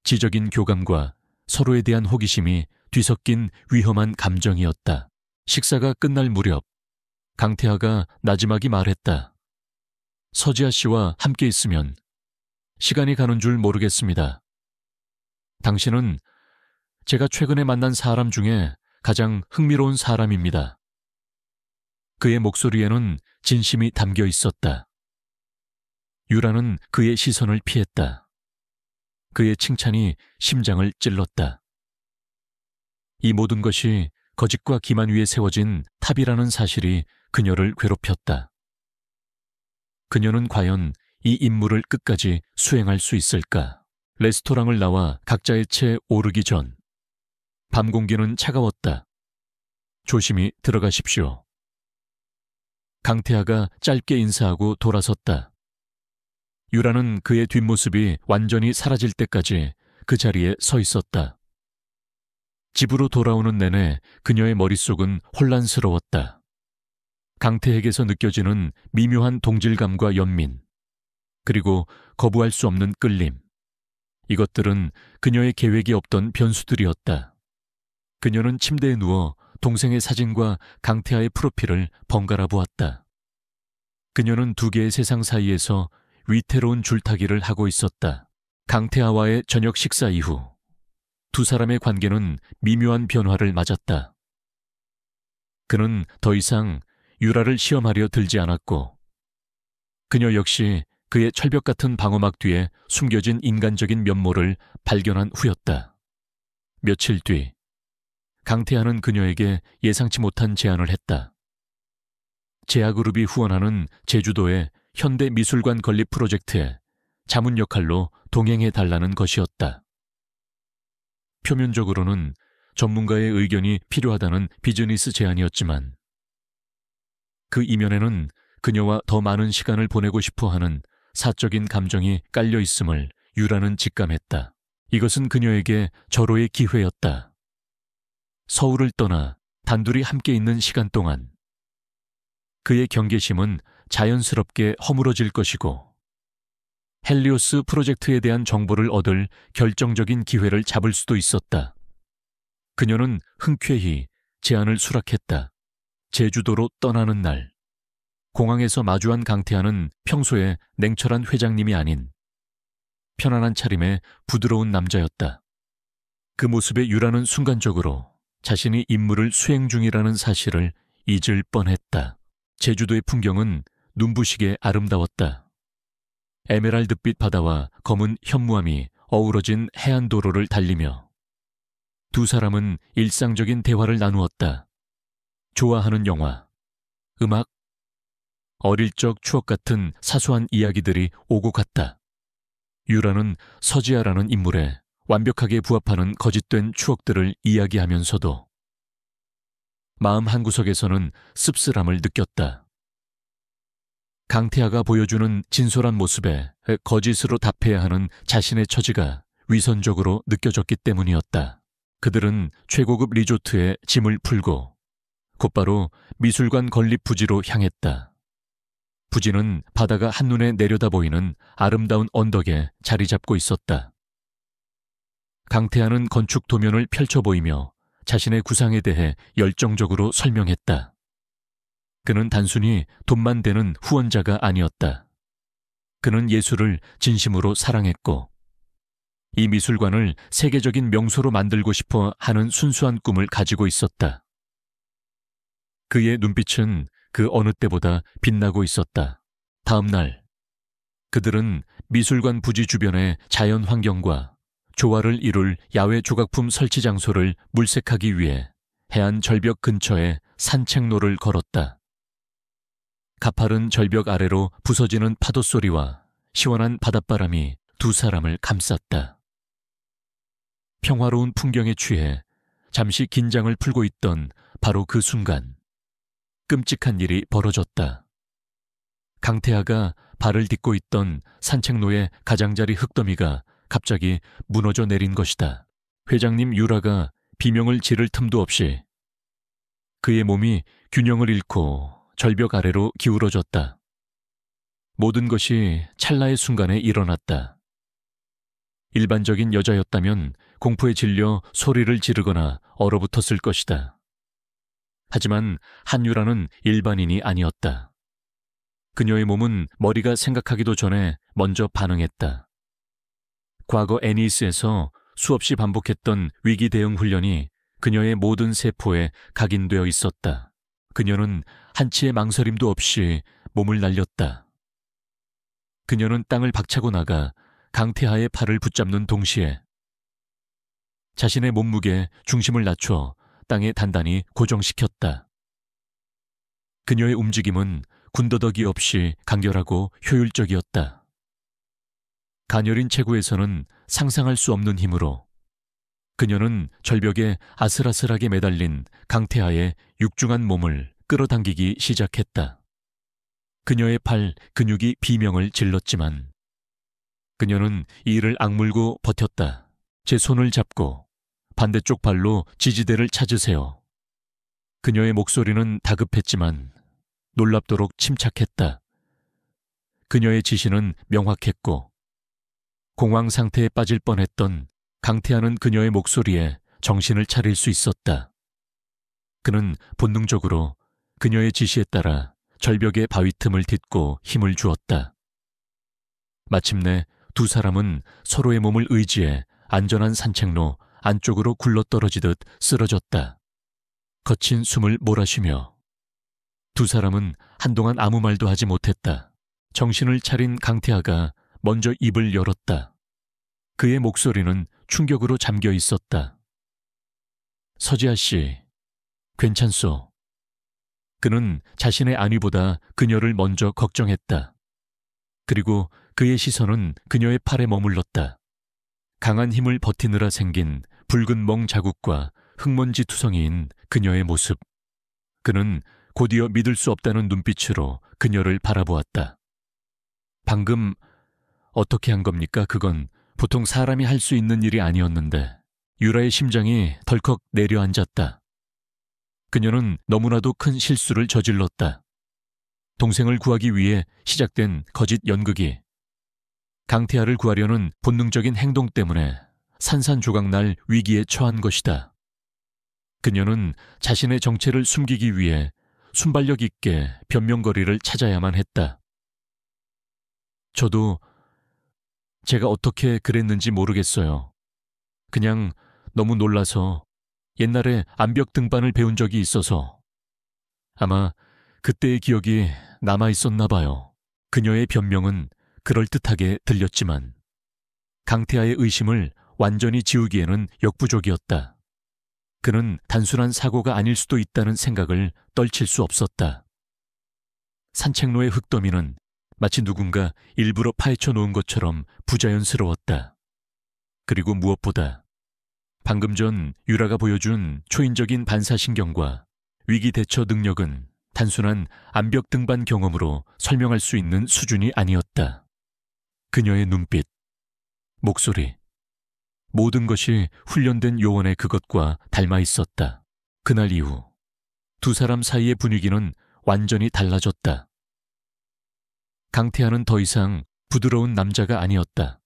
지적인 교감과 서로에 대한 호기심이 뒤섞인 위험한 감정이었다. 식사가 끝날 무렵 강태하가 나지막이 말했다. 서지아 씨와 함께 있으면 시간이 가는 줄 모르겠습니다. 당신은 제가 최근에 만난 사람 중에 가장 흥미로운 사람입니다. 그의 목소리에는 진심이 담겨 있었다. 유라는 그의 시선을 피했다. 그의 칭찬이 심장을 찔렀다. 이 모든 것이 거짓과 기만 위에 세워진 탑이라는 사실이 그녀를 괴롭혔다. 그녀는 과연 이 임무를 끝까지 수행할 수 있을까? 레스토랑을 나와 각자의 채 오르기 전 밤 공기는 차가웠다. 조심히 들어가십시오. 강태하가 짧게 인사하고 돌아섰다. 유라는 그의 뒷모습이 완전히 사라질 때까지 그 자리에 서 있었다. 집으로 돌아오는 내내 그녀의 머릿속은 혼란스러웠다. 강태에게서 느껴지는 미묘한 동질감과 연민, 그리고 거부할 수 없는 끌림. 이것들은 그녀의 계획이 없던 변수들이었다. 그녀는 침대에 누워 동생의 사진과 강태아의 프로필을 번갈아 보았다. 그녀는 두 개의 세상 사이에서 위태로운 줄타기를 하고 있었다. 강태아와의 저녁 식사 이후 두 사람의 관계는 미묘한 변화를 맞았다. 그는 더 이상 유라를 시험하려 들지 않았고, 그녀 역시 그의 철벽 같은 방어막 뒤에 숨겨진 인간적인 면모를 발견한 후였다. 며칠 뒤, 강태아는 그녀에게 예상치 못한 제안을 했다. 제아그룹이 후원하는 제주도의 현대미술관 건립 프로젝트에 자문 역할로 동행해 달라는 것이었다. 표면적으로는 전문가의 의견이 필요하다는 비즈니스 제안이었지만, 그 이면에는 그녀와 더 많은 시간을 보내고 싶어 하는 사적인 감정이 깔려 있음을 유라는 직감했다. 이것은 그녀에게 절호의 기회였다. 서울을 떠나 단둘이 함께 있는 시간 동안 그의 경계심은 자연스럽게 허물어질 것이고, 헬리오스 프로젝트에 대한 정보를 얻을 결정적인 기회를 잡을 수도 있었다. 그녀는 흔쾌히 제안을 수락했다. 제주도로 떠나는 날, 공항에서 마주한 강태아는 평소에 냉철한 회장님이 아닌 편안한 차림의 부드러운 남자였다. 그 모습에 유라는 순간적으로 자신이 임무를 수행 중이라는 사실을 잊을 뻔했다. 제주도의 풍경은 눈부시게 아름다웠다. 에메랄드빛 바다와 검은 현무암이 어우러진 해안도로를 달리며 두 사람은 일상적인 대화를 나누었다. 좋아하는 영화, 음악, 어릴 적 추억 같은 사소한 이야기들이 오고 갔다. 유라는 서지아라는 인물에 완벽하게 부합하는 거짓된 추억들을 이야기하면서도 마음 한구석에서는 씁쓸함을 느꼈다. 강태아가 보여주는 진솔한 모습에 거짓으로 답해야 하는 자신의 처지가 위선적으로 느껴졌기 때문이었다. 그들은 최고급 리조트에 짐을 풀고 곧바로 미술관 건립 부지로 향했다. 부지는 바다가 한눈에 내려다 보이는 아름다운 언덕에 자리 잡고 있었다. 강태아는 건축 도면을 펼쳐 보이며 자신의 구상에 대해 열정적으로 설명했다. 그는 단순히 돈만 되는 후원자가 아니었다. 그는 예술을 진심으로 사랑했고, 이 미술관을 세계적인 명소로 만들고 싶어 하는 순수한 꿈을 가지고 있었다. 그의 눈빛은 그 어느 때보다 빛나고 있었다. 다음 날, 그들은 미술관 부지 주변의 자연 환경과 조화를 이룰 야외 조각품 설치 장소를 물색하기 위해 해안 절벽 근처에 산책로를 걸었다. 가파른 절벽 아래로 부서지는 파도 소리와 시원한 바닷바람이 두 사람을 감쌌다. 평화로운 풍경에 취해 잠시 긴장을 풀고 있던 바로 그 순간, 끔찍한 일이 벌어졌다. 강태아가 발을 딛고 있던 산책로의 가장자리 흙더미가 갑자기 무너져 내린 것이다. 회장님 유라가 비명을 지를 틈도 없이 그의 몸이 균형을 잃고 절벽 아래로 기울어졌다. 모든 것이 찰나의 순간에 일어났다. 일반적인 여자였다면 공포에 질려 소리를 지르거나 얼어붙었을 것이다. 하지만 한유라는 일반인이 아니었다. 그녀의 몸은 머리가 생각하기도 전에 먼저 반응했다. 과거 애니스에서 수없이 반복했던 위기 대응 훈련이 그녀의 모든 세포에 각인되어 있었다. 그녀는 한치의 망설임도 없이 몸을 날렸다. 그녀는 땅을 박차고 나가 강태하의 팔을 붙잡는 동시에 자신의 몸무게 중심을 낮춰 땅에 단단히 고정시켰다. 그녀의 움직임은 군더더기 없이 간결하고 효율적이었다. 가녀린 체구에서는 상상할 수 없는 힘으로 그녀는 절벽에 아슬아슬하게 매달린 강태하의 육중한 몸을 끌어당기기 시작했다. 그녀의 팔 근육이 비명을 질렀지만 그녀는 이를 악물고 버텼다. 제 손을 잡고 반대쪽 발로 지지대를 찾으세요. 그녀의 목소리는 다급했지만 놀랍도록 침착했다. 그녀의 지시는 명확했고 공황 상태에 빠질 뻔했던 강태하는 그녀의 목소리에 정신을 차릴 수 있었다. 그는 본능적으로 그녀의 지시에 따라 절벽의 바위 틈을 딛고 힘을 주었다. 마침내 두 사람은 서로의 몸을 의지해 안전한 산책로 안쪽으로 굴러떨어지듯 쓰러졌다. 거친 숨을 몰아쉬며 두 사람은 한동안 아무 말도 하지 못했다. 정신을 차린 강태하가 먼저 입을 열었다. 그의 목소리는 충격으로 잠겨 있었다. 서지아 씨, 괜찮소? 그는 자신의 안위보다 그녀를 먼저 걱정했다. 그리고 그의 시선은 그녀의 팔에 머물렀다. 강한 힘을 버티느라 생긴 붉은 멍 자국과 흙먼지 투성이인 그녀의 모습. 그는 곧이어 믿을 수 없다는 눈빛으로 그녀를 바라보았다. 방금 어떻게 한 겁니까? 그건 보통 사람이 할 수 있는 일이 아니었는데. 유라의 심장이 덜컥 내려앉았다. 그녀는 너무나도 큰 실수를 저질렀다. 동생을 구하기 위해 시작된 거짓 연극이 강태하를 구하려는 본능적인 행동 때문에 산산조각날 위기에 처한 것이다. 그녀는 자신의 정체를 숨기기 위해 순발력 있게 변명거리를 찾아야만 했다. 저도 제가 어떻게 그랬는지 모르겠어요. 그냥 너무 놀라서 옛날에 암벽 등반을 배운 적이 있어서 아마 그때의 기억이 남아있었나 봐요. 그녀의 변명은 그럴듯하게 들렸지만 강태하의 의심을 완전히 지우기에는 역부족이었다. 그는 단순한 사고가 아닐 수도 있다는 생각을 떨칠 수 없었다. 산책로의 흙더미는 마치 누군가 일부러 파헤쳐 놓은 것처럼 부자연스러웠다. 그리고 무엇보다 방금 전 유라가 보여준 초인적인 반사신경과 위기 대처 능력은 단순한 암벽 등반 경험으로 설명할 수 있는 수준이 아니었다. 그녀의 눈빛, 목소리, 모든 것이 훈련된 요원의 그것과 닮아 있었다. 그날 이후 두 사람 사이의 분위기는 완전히 달라졌다. 강태하는 더 이상 부드러운 남자가 아니었다.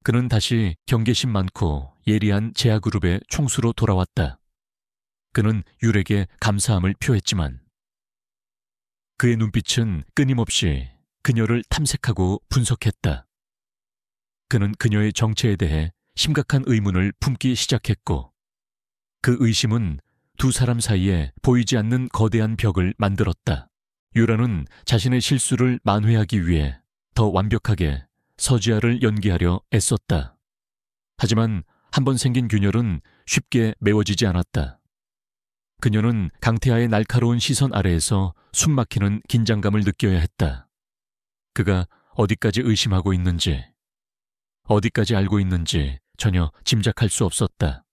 그는 다시 경계심 많고 예리한 제아그룹의 총수로 돌아왔다. 그는 율에게 감사함을 표했지만 그의 눈빛은 끊임없이 그녀를 탐색하고 분석했다. 그는 그녀의 정체에 대해 심각한 의문을 품기 시작했고 그 의심은 두 사람 사이에 보이지 않는 거대한 벽을 만들었다. 유라는 자신의 실수를 만회하기 위해 더 완벽하게 서지아를 연기하려 애썼다. 하지만 한번 생긴 균열은 쉽게 메워지지 않았다. 그녀는 강태하의 날카로운 시선 아래에서 숨막히는 긴장감을 느껴야 했다. 그가 어디까지 의심하고 있는지, 어디까지 알고 있는지 전혀 짐작할 수 없었다.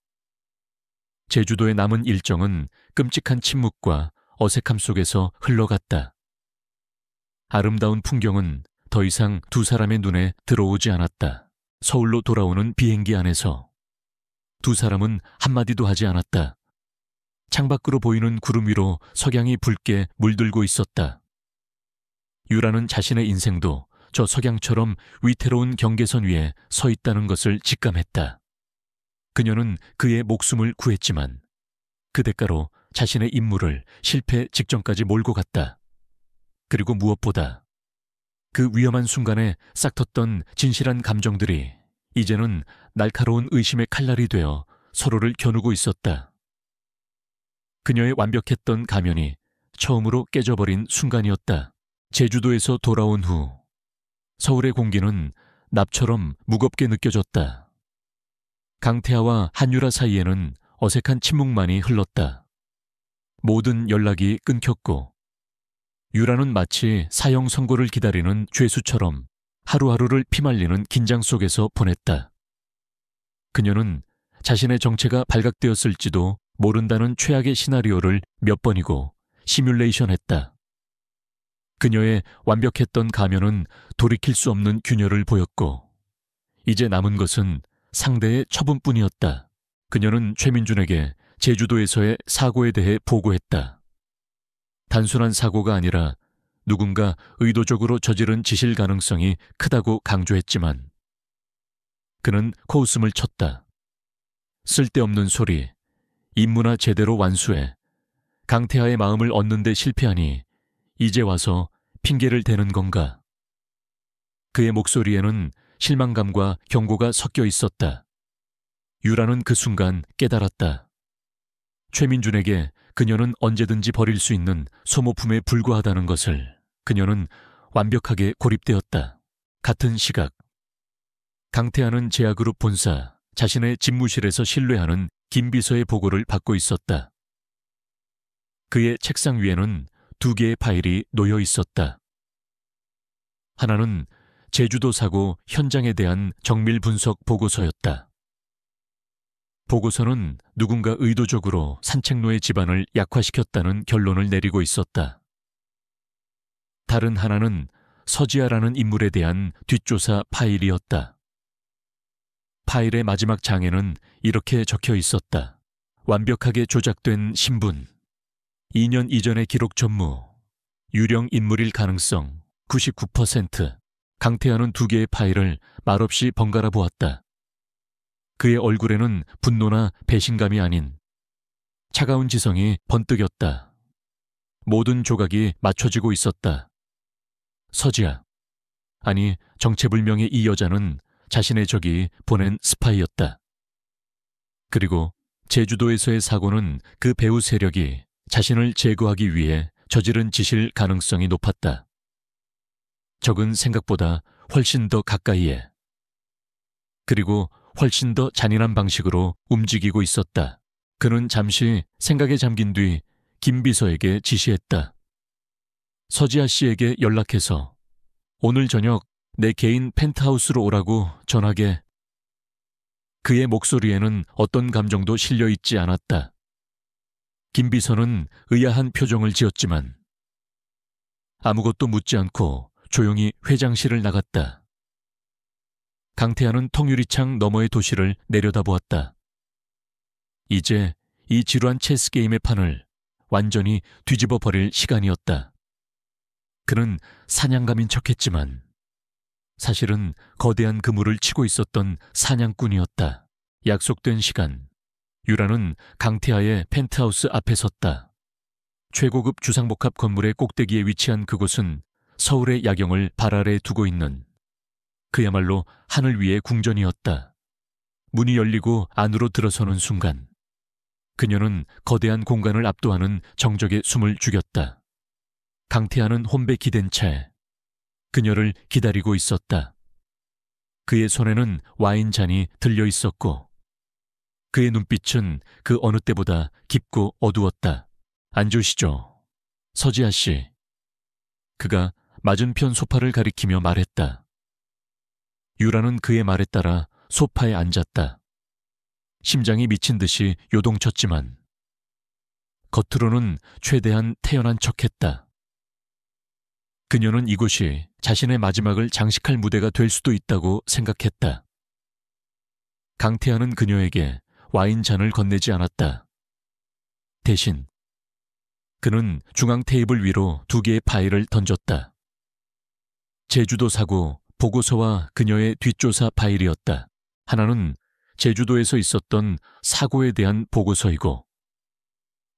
제주도의 남은 일정은 끔찍한 침묵과 어색함 속에서 흘러갔다. 아름다운 풍경은 더 이상 두 사람의 눈에 들어오지 않았다. 서울로 돌아오는 비행기 안에서 두 사람은 한마디도 하지 않았다. 창밖으로 보이는 구름 위로 석양이 붉게 물들고 있었다. 유라는 자신의 인생도 저 석양처럼 위태로운 경계선 위에 서 있다는 것을 직감했다. 그녀는 그의 목숨을 구했지만 그 대가로 자신의 임무를 실패 직전까지 몰고 갔다. 그리고 무엇보다 그 위험한 순간에 싹텄던 진실한 감정들이 이제는 날카로운 의심의 칼날이 되어 서로를 겨누고 있었다. 그녀의 완벽했던 가면이 처음으로 깨져버린 순간이었다. 제주도에서 돌아온 후 서울의 공기는 납처럼 무겁게 느껴졌다. 강태하와 한유라 사이에는 어색한 침묵만이 흘렀다. 모든 연락이 끊겼고 유라는 마치 사형 선고를 기다리는 죄수처럼 하루하루를 피말리는 긴장 속에서 보냈다. 그녀는 자신의 정체가 발각되었을지도 모른다는 최악의 시나리오를 몇 번이고 시뮬레이션했다. 그녀의 완벽했던 가면은 돌이킬 수 없는 균열을 보였고 이제 남은 것은 상대의 처분뿐이었다. 그녀는 최민준에게 제주도에서의 사고에 대해 보고했다. 단순한 사고가 아니라 누군가 의도적으로 저지른 짓일 가능성이 크다고 강조했지만 그는 코웃음을 쳤다. 쓸데없는 소리, 임무나 제대로 완수해. 강태하의 마음을 얻는 데 실패하니 이제 와서 핑계를 대는 건가? 그의 목소리에는 실망감과 경고가 섞여 있었다. 유라는 그 순간 깨달았다. 최민준에게 그녀는 언제든지 버릴 수 있는 소모품에 불과하다는 것을. 그녀는 완벽하게 고립되었다. 같은 시각 강태하는 제아그룹 본사 자신의 집무실에서 신뢰하는 김 비서의 보고를 받고 있었다. 그의 책상 위에는 2개의 파일이 놓여 있었다. 하나는 제주도 사고 현장에 대한 정밀 분석 보고서였다. 보고서는 누군가 의도적으로 산책로의 집안을 약화시켰다는 결론을 내리고 있었다. 다른 하나는 서지아라는 인물에 대한 뒷조사 파일이었다. 파일의 마지막 장에는 이렇게 적혀 있었다. 완벽하게 조작된 신분, 2년 이전의 기록 전무, 유령 인물일 가능성 99%. 강태하는 2개의 파일을 말없이 번갈아 보았다. 그의 얼굴에는 분노나 배신감이 아닌 차가운 지성이 번뜩였다. 모든 조각이 맞춰지고 있었다. 서지아, 아니 정체불명의 이 여자는 자신의 적이 보낸 스파이였다. 그리고 제주도에서의 사고는 그 배후 세력이 자신을 제거하기 위해 저지른 짓일 가능성이 높았다. 적은 생각보다 훨씬 더 가까이에, 그리고 훨씬 더 잔인한 방식으로 움직이고 있었다. 그는 잠시 생각에 잠긴 뒤 김 비서에게 지시했다. 서지아 씨에게 연락해서 오늘 저녁 내 개인 펜트하우스로 오라고 전하게. 그의 목소리에는 어떤 감정도 실려 있지 않았다. 김 비서는 의아한 표정을 지었지만 아무것도 묻지 않고 조용히 회장실을 나갔다. 강태하는 통유리창 너머의 도시를 내려다보았다. 이제 이 지루한 체스 게임의 판을 완전히 뒤집어 버릴 시간이었다. 그는 사냥감인 척했지만 사실은 거대한 그물을 치고 있었던 사냥꾼이었다. 약속된 시간, 유라는 강태하의 펜트하우스 앞에 섰다. 최고급 주상복합 건물의 꼭대기에 위치한 그곳은 서울의 야경을 발 아래 두고 있는 그야말로 하늘 위의 궁전이었다. 문이 열리고 안으로 들어서는 순간 그녀는 거대한 공간을 압도하는 정적에 숨을 죽였다. 강태하는 혼배 기댄 채 그녀를 기다리고 있었다. 그의 손에는 와인잔이 들려 있었고 그의 눈빛은 그 어느 때보다 깊고 어두웠다. 앉으시죠, 서지아 씨. 그가 맞은편 소파를 가리키며 말했다. 유라는 그의 말에 따라 소파에 앉았다. 심장이 미친 듯이 요동쳤지만 겉으로는 최대한 태연한 척했다. 그녀는 이곳이 자신의 마지막을 장식할 무대가 될 수도 있다고 생각했다. 강태하는 그녀에게 와인잔을 건네지 않았다. 대신 그는 중앙 테이블 위로 2개의 파일을 던졌다. 제주도 사고 보고서와 그녀의 뒷조사 파일이었다. 하나는 제주도에서 있었던 사고에 대한 보고서이고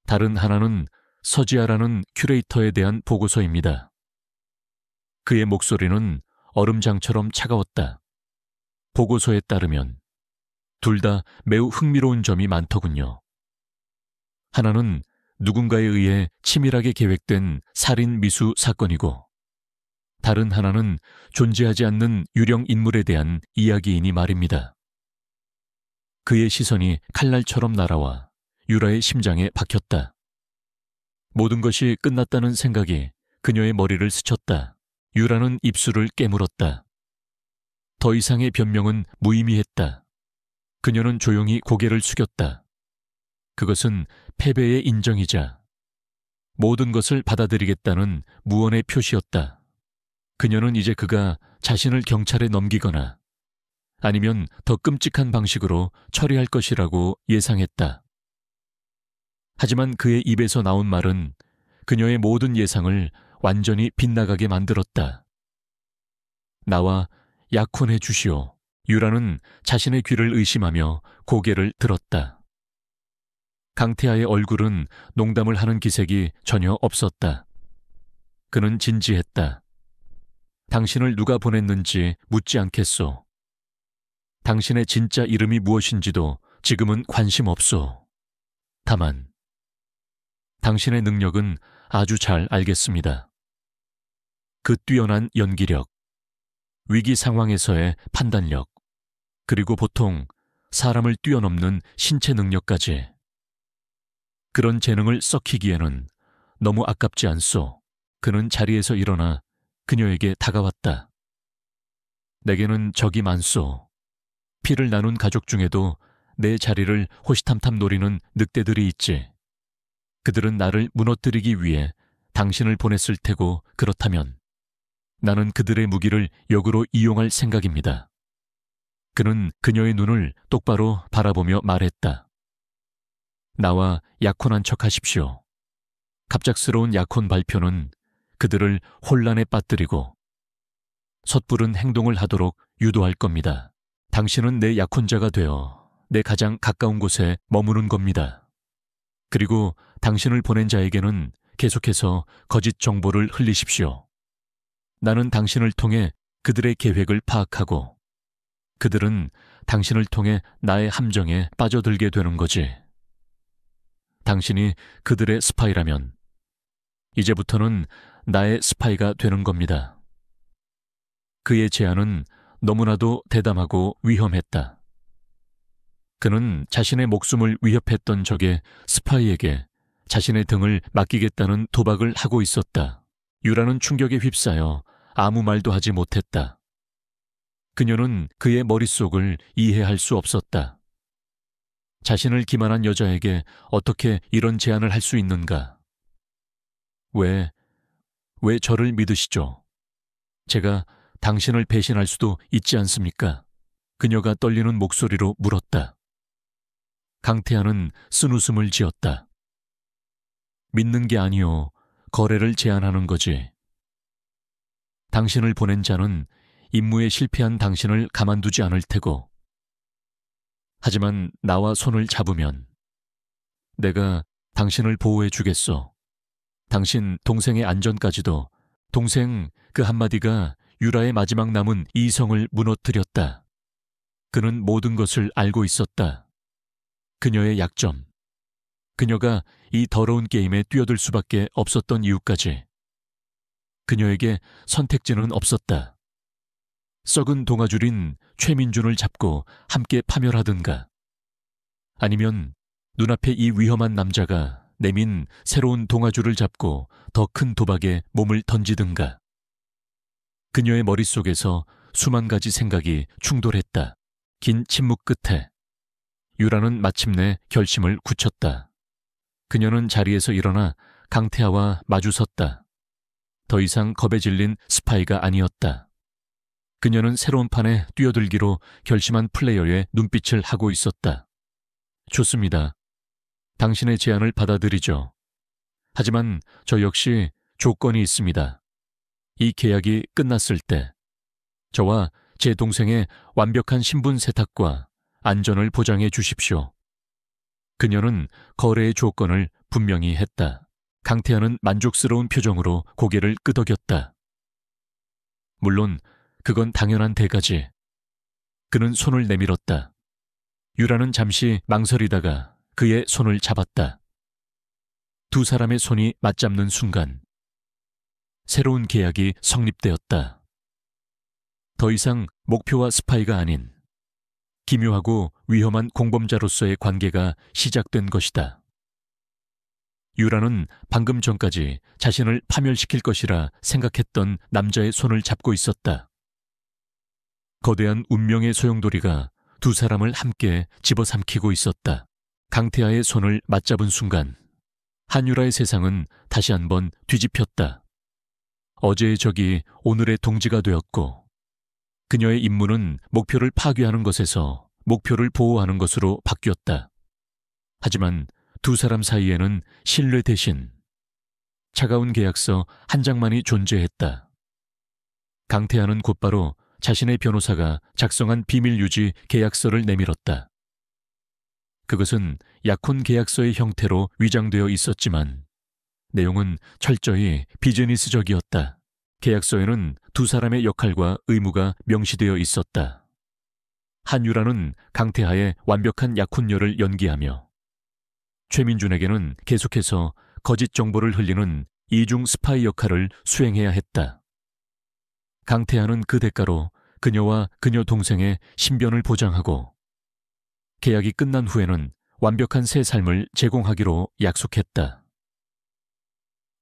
다른 하나는 서지아라는 큐레이터에 대한 보고서입니다. 그의 목소리는 얼음장처럼 차가웠다. 보고서에 따르면 둘 다 매우 흥미로운 점이 많더군요. 하나는 누군가에 의해 치밀하게 계획된 살인 미수 사건이고 다른 하나는 존재하지 않는 유령 인물에 대한 이야기이니 말입니다. 그의 시선이 칼날처럼 날아와 유라의 심장에 박혔다. 모든 것이 끝났다는 생각이 그녀의 머리를 스쳤다. 유라는 입술을 깨물었다. 더 이상의 변명은 무의미했다. 그녀는 조용히 고개를 숙였다. 그것은 패배의 인정이자 모든 것을 받아들이겠다는 무언의 표시였다. 그녀는 이제 그가 자신을 경찰에 넘기거나 아니면 더 끔찍한 방식으로 처리할 것이라고 예상했다. 하지만 그의 입에서 나온 말은 그녀의 모든 예상을 완전히 빗나가게 만들었다. 나와 약혼해 주시오. 유라는 자신의 귀를 의심하며 고개를 들었다. 강태하의 얼굴은 농담을 하는 기색이 전혀 없었다. 그는 진지했다. 당신을 누가 보냈는지 묻지 않겠소. 당신의 진짜 이름이 무엇인지도 지금은 관심 없소. 다만 당신의 능력은 아주 잘 알겠습니다. 그 뛰어난 연기력, 위기 상황에서의 판단력, 그리고 보통 사람을 뛰어넘는 신체 능력까지. 그런 재능을 썩히기에는 너무 아깝지 않소. 그는 자리에서 일어나 그녀에게 다가왔다. 내게는 적이 많소. 피를 나눈 가족 중에도 내 자리를 호시탐탐 노리는 늑대들이 있지. 그들은 나를 무너뜨리기 위해 당신을 보냈을 테고 그렇다면 나는 그들의 무기를 역으로 이용할 생각입니다. 그는 그녀의 눈을 똑바로 바라보며 말했다. 나와 약혼한 척 하십시오. 갑작스러운 약혼 발표는 그들을 혼란에 빠뜨리고 섣부른 행동을 하도록 유도할 겁니다. 당신은 내 약혼자가 되어 내 가장 가까운 곳에 머무는 겁니다. 그리고 당신을 보낸 자에게는 계속해서 거짓 정보를 흘리십시오. 나는 당신을 통해 그들의 계획을 파악하고 그들은 당신을 통해 나의 함정에 빠져들게 되는 거지. 당신이 그들의 스파이라면 이제부터는 나의 스파이가 되는 겁니다. 그의 제안은 너무나도 대담하고 위험했다. 그는 자신의 목숨을 위협했던 적의 스파이에게 자신의 등을 맡기겠다는 도박을 하고 있었다. 유라는 충격에 휩싸여 아무 말도 하지 못했다. 그녀는 그의 머릿속을 이해할 수 없었다. 자신을 기만한 여자에게 어떻게 이런 제안을 할 수 있는가? 왜 저를 믿으시죠? 제가 당신을 배신할 수도 있지 않습니까? 그녀가 떨리는 목소리로 물었다. 강태하는 쓴웃음을 지었다. 믿는 게 아니오. 거래를 제안하는 거지. 당신을 보낸 자는 임무에 실패한 당신을 가만두지 않을 테고. 하지만 나와 손을 잡으면 내가 당신을 보호해 주겠소. 당신 동생의 안전까지도. 동생 그 한마디가 유라의 마지막 남은 이성을 무너뜨렸다. 그는 모든 것을 알고 있었다. 그녀의 약점, 그녀가 이 더러운 게임에 뛰어들 수밖에 없었던 이유까지. 그녀에게 선택지는 없었다. 썩은 동아줄인 최민준을 잡고 함께 파멸하든가, 아니면 눈앞에 이 위험한 남자가 내민 새로운 동아줄을 잡고 더 큰 도박에 몸을 던지든가. 그녀의 머릿속에서 수만 가지 생각이 충돌했다. 긴 침묵 끝에 유라는 마침내 결심을 굳혔다. 그녀는 자리에서 일어나 강태하와 마주섰다. 더 이상 겁에 질린 스파이가 아니었다. 그녀는 새로운 판에 뛰어들기로 결심한 플레이어의 눈빛을 하고 있었다. 좋습니다. 당신의 제안을 받아들이죠. 하지만 저 역시 조건이 있습니다. 이 계약이 끝났을 때 저와 제 동생의 완벽한 신분 세탁과 안전을 보장해 주십시오. 그녀는 거래의 조건을 분명히 했다. 강태하는 만족스러운 표정으로 고개를 끄덕였다. 물론 그건 당연한 대가지. 그는 손을 내밀었다. 유라는 잠시 망설이다가 그의 손을 잡았다. 두 사람의 손이 맞잡는 순간 새로운 계약이 성립되었다. 더 이상 목표와 스파이가 아닌 기묘하고 위험한 공범자로서의 관계가 시작된 것이다. 유라는 방금 전까지 자신을 파멸시킬 것이라 생각했던 남자의 손을 잡고 있었다. 거대한 운명의 소용돌이가 두 사람을 함께 집어삼키고 있었다. 강태하의 손을 맞잡은 순간 한유라의 세상은 다시 한번 뒤집혔다. 어제의 적이 오늘의 동지가 되었고, 그녀의 임무는 목표를 파괴하는 것에서 목표를 보호하는 것으로 바뀌었다. 하지만 두 사람 사이에는 신뢰 대신 차가운 계약서 한 장만이 존재했다. 강태하는 곧바로 자신의 변호사가 작성한 비밀유지 계약서를 내밀었다. 그것은 약혼 계약서의 형태로 위장되어 있었지만 내용은 철저히 비즈니스적이었다. 계약서에는 두 사람의 역할과 의무가 명시되어 있었다. 한유라는 강태하의 완벽한 약혼녀를 연기하며 최민준에게는 계속해서 거짓 정보를 흘리는 이중 스파이 역할을 수행해야 했다. 강태하는 그 대가로 그녀와 그녀 동생의 신변을 보장하고 계약이 끝난 후에는 완벽한 새 삶을 제공하기로 약속했다.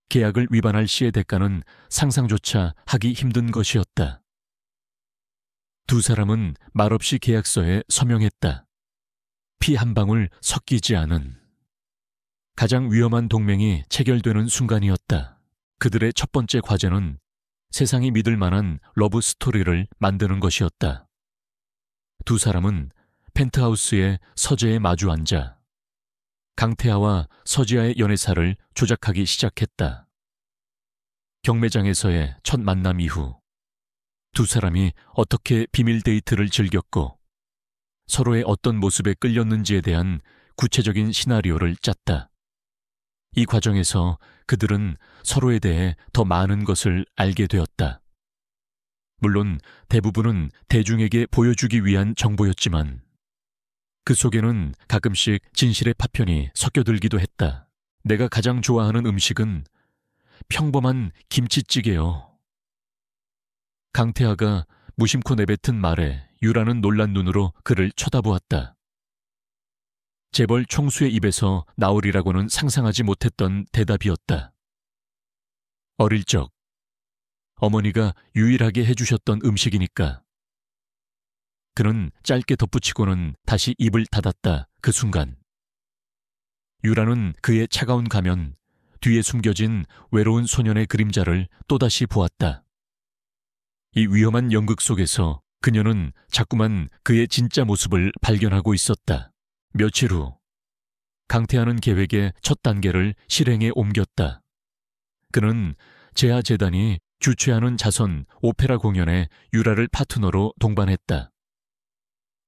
계약을 위반할 시의 대가는 상상조차 하기 힘든 것이었다. 두 사람은 말없이 계약서에 서명했다. 피 한 방울 섞이지 않은 가장 위험한 동맹이 체결되는 순간이었다. 그들의 첫 번째 과제는 세상이 믿을 만한 러브 스토리를 만드는 것이었다. 두 사람은 펜트하우스의 서재에 마주 앉아 강태하와 서지아의 연애사를 조작하기 시작했다. 경매장에서의 첫 만남 이후 두 사람이 어떻게 비밀 데이트를 즐겼고 서로의 어떤 모습에 끌렸는지에 대한 구체적인 시나리오를 짰다. 이 과정에서 그들은 서로에 대해 더 많은 것을 알게 되었다. 물론 대부분은 대중에게 보여주기 위한 정보였지만 그 속에는 가끔씩 진실의 파편이 섞여들기도 했다. 내가 가장 좋아하는 음식은 평범한 김치찌개요. 강태하가 무심코 내뱉은 말에 유라는 놀란 눈으로 그를 쳐다보았다. 재벌 총수의 입에서 나오리라고는 상상하지 못했던 대답이었다. 어릴 적 어머니가 유일하게 해주셨던 음식이니까. 그는 짧게 덧붙이고는 다시 입을 닫았다. 그 순간 유라는 그의 차가운 가면 뒤에 숨겨진 외로운 소년의 그림자를 또다시 보았다. 이 위험한 연극 속에서 그녀는 자꾸만 그의 진짜 모습을 발견하고 있었다. 며칠 후 강태하는 계획의 첫 단계를 실행에 옮겼다. 그는 재하재단이 주최하는 자선 오페라 공연에 유라를 파트너로 동반했다.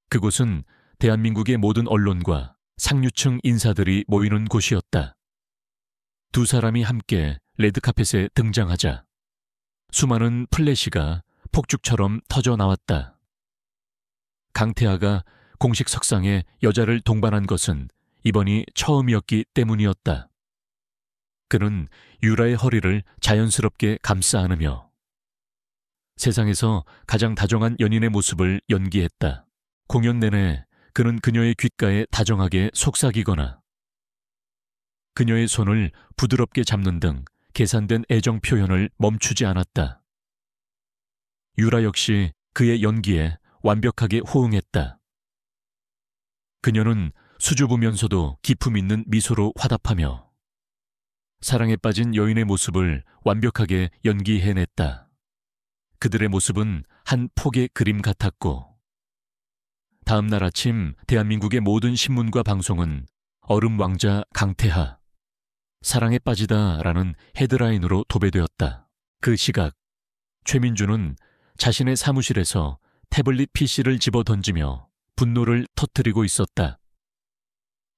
그곳은 대한민국의 모든 언론과 상류층 인사들이 모이는 곳이었다. 두 사람이 함께 레드카펫에 등장하자 수많은 플래시가 폭죽처럼 터져 나왔다. 강태하가 공식 석상에 여자를 동반한 것은 이번이 처음이었기 때문이었다. 그는 유라의 허리를 자연스럽게 감싸 안으며 세상에서 가장 다정한 연인의 모습을 연기했다. 공연 내내 그는 그녀의 귓가에 다정하게 속삭이거나 그녀의 손을 부드럽게 잡는 등 계산된 애정 표현을 멈추지 않았다. 유라 역시 그의 연기에 완벽하게 호응했다. 그녀는 수줍으면서도 기품 있는 미소로 화답하며 사랑에 빠진 여인의 모습을 완벽하게 연기해냈다. 그들의 모습은 한 폭의 그림 같았고 다음 날 아침 대한민국의 모든 신문과 방송은 얼음 왕자 강태하 사랑에 빠지다라는 헤드라인으로 도배되었다. 그 시각 최민준은 자신의 사무실에서 태블릿 PC를 집어 던지며 분노를 터뜨리고 있었다.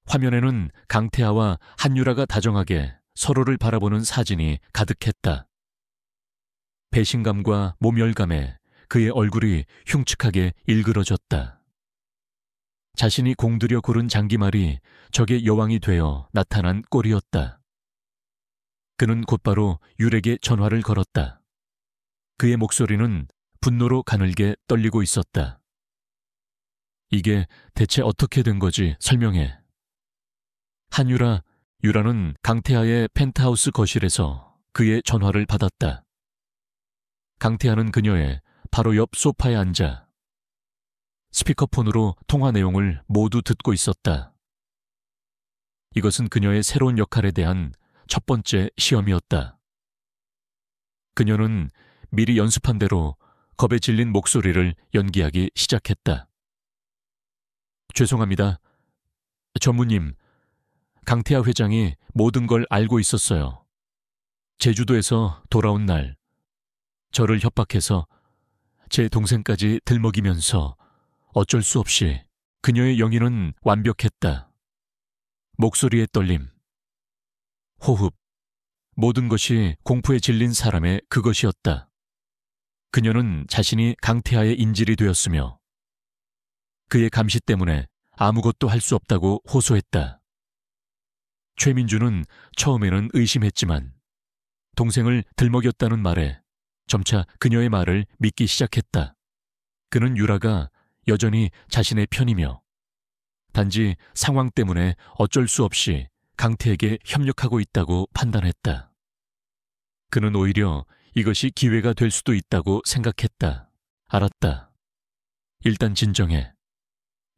화면에는 강태하와 한유라가 다정하게 서로를 바라보는 사진이 가득했다. 배신감과 모멸감에 그의 얼굴이 흉측하게 일그러졌다. 자신이 공들여 고른 장기말이 적의 여왕이 되어 나타난 꼴이었다. 그는 곧바로 율에게 전화를 걸었다. 그의 목소리는 분노로 가늘게 떨리고 있었다. 이게 대체 어떻게 된 거지? 설명해. 유라는 강태하의 펜트하우스 거실에서 그의 전화를 받았다. 강태하는 그녀의 바로 옆 소파에 앉아 스피커폰으로 통화 내용을 모두 듣고 있었다. 이것은 그녀의 새로운 역할에 대한 첫 번째 시험이었다. 그녀는 미리 연습한 대로 겁에 질린 목소리를 연기하기 시작했다. 죄송합니다. 전무님, 강태하 회장이 모든 걸 알고 있었어요. 제주도에서 돌아온 날, 저를 협박해서 제 동생까지 들먹이면서 어쩔 수 없이 그녀의 영위는 완벽했다. 목소리의 떨림, 호흡, 모든 것이 공포에 질린 사람의 그것이었다. 그녀는 자신이 강태하의 인질이 되었으며 그의 감시 때문에 아무것도 할 수 없다고 호소했다. 최민주는 처음에는 의심했지만 동생을 들먹였다는 말에 점차 그녀의 말을 믿기 시작했다. 그는 유라가 여전히 자신의 편이며 단지 상황 때문에 어쩔 수 없이 강태에게 협력하고 있다고 판단했다. 그는 오히려 이것이 기회가 될 수도 있다고 생각했다. 알았다. 일단 진정해.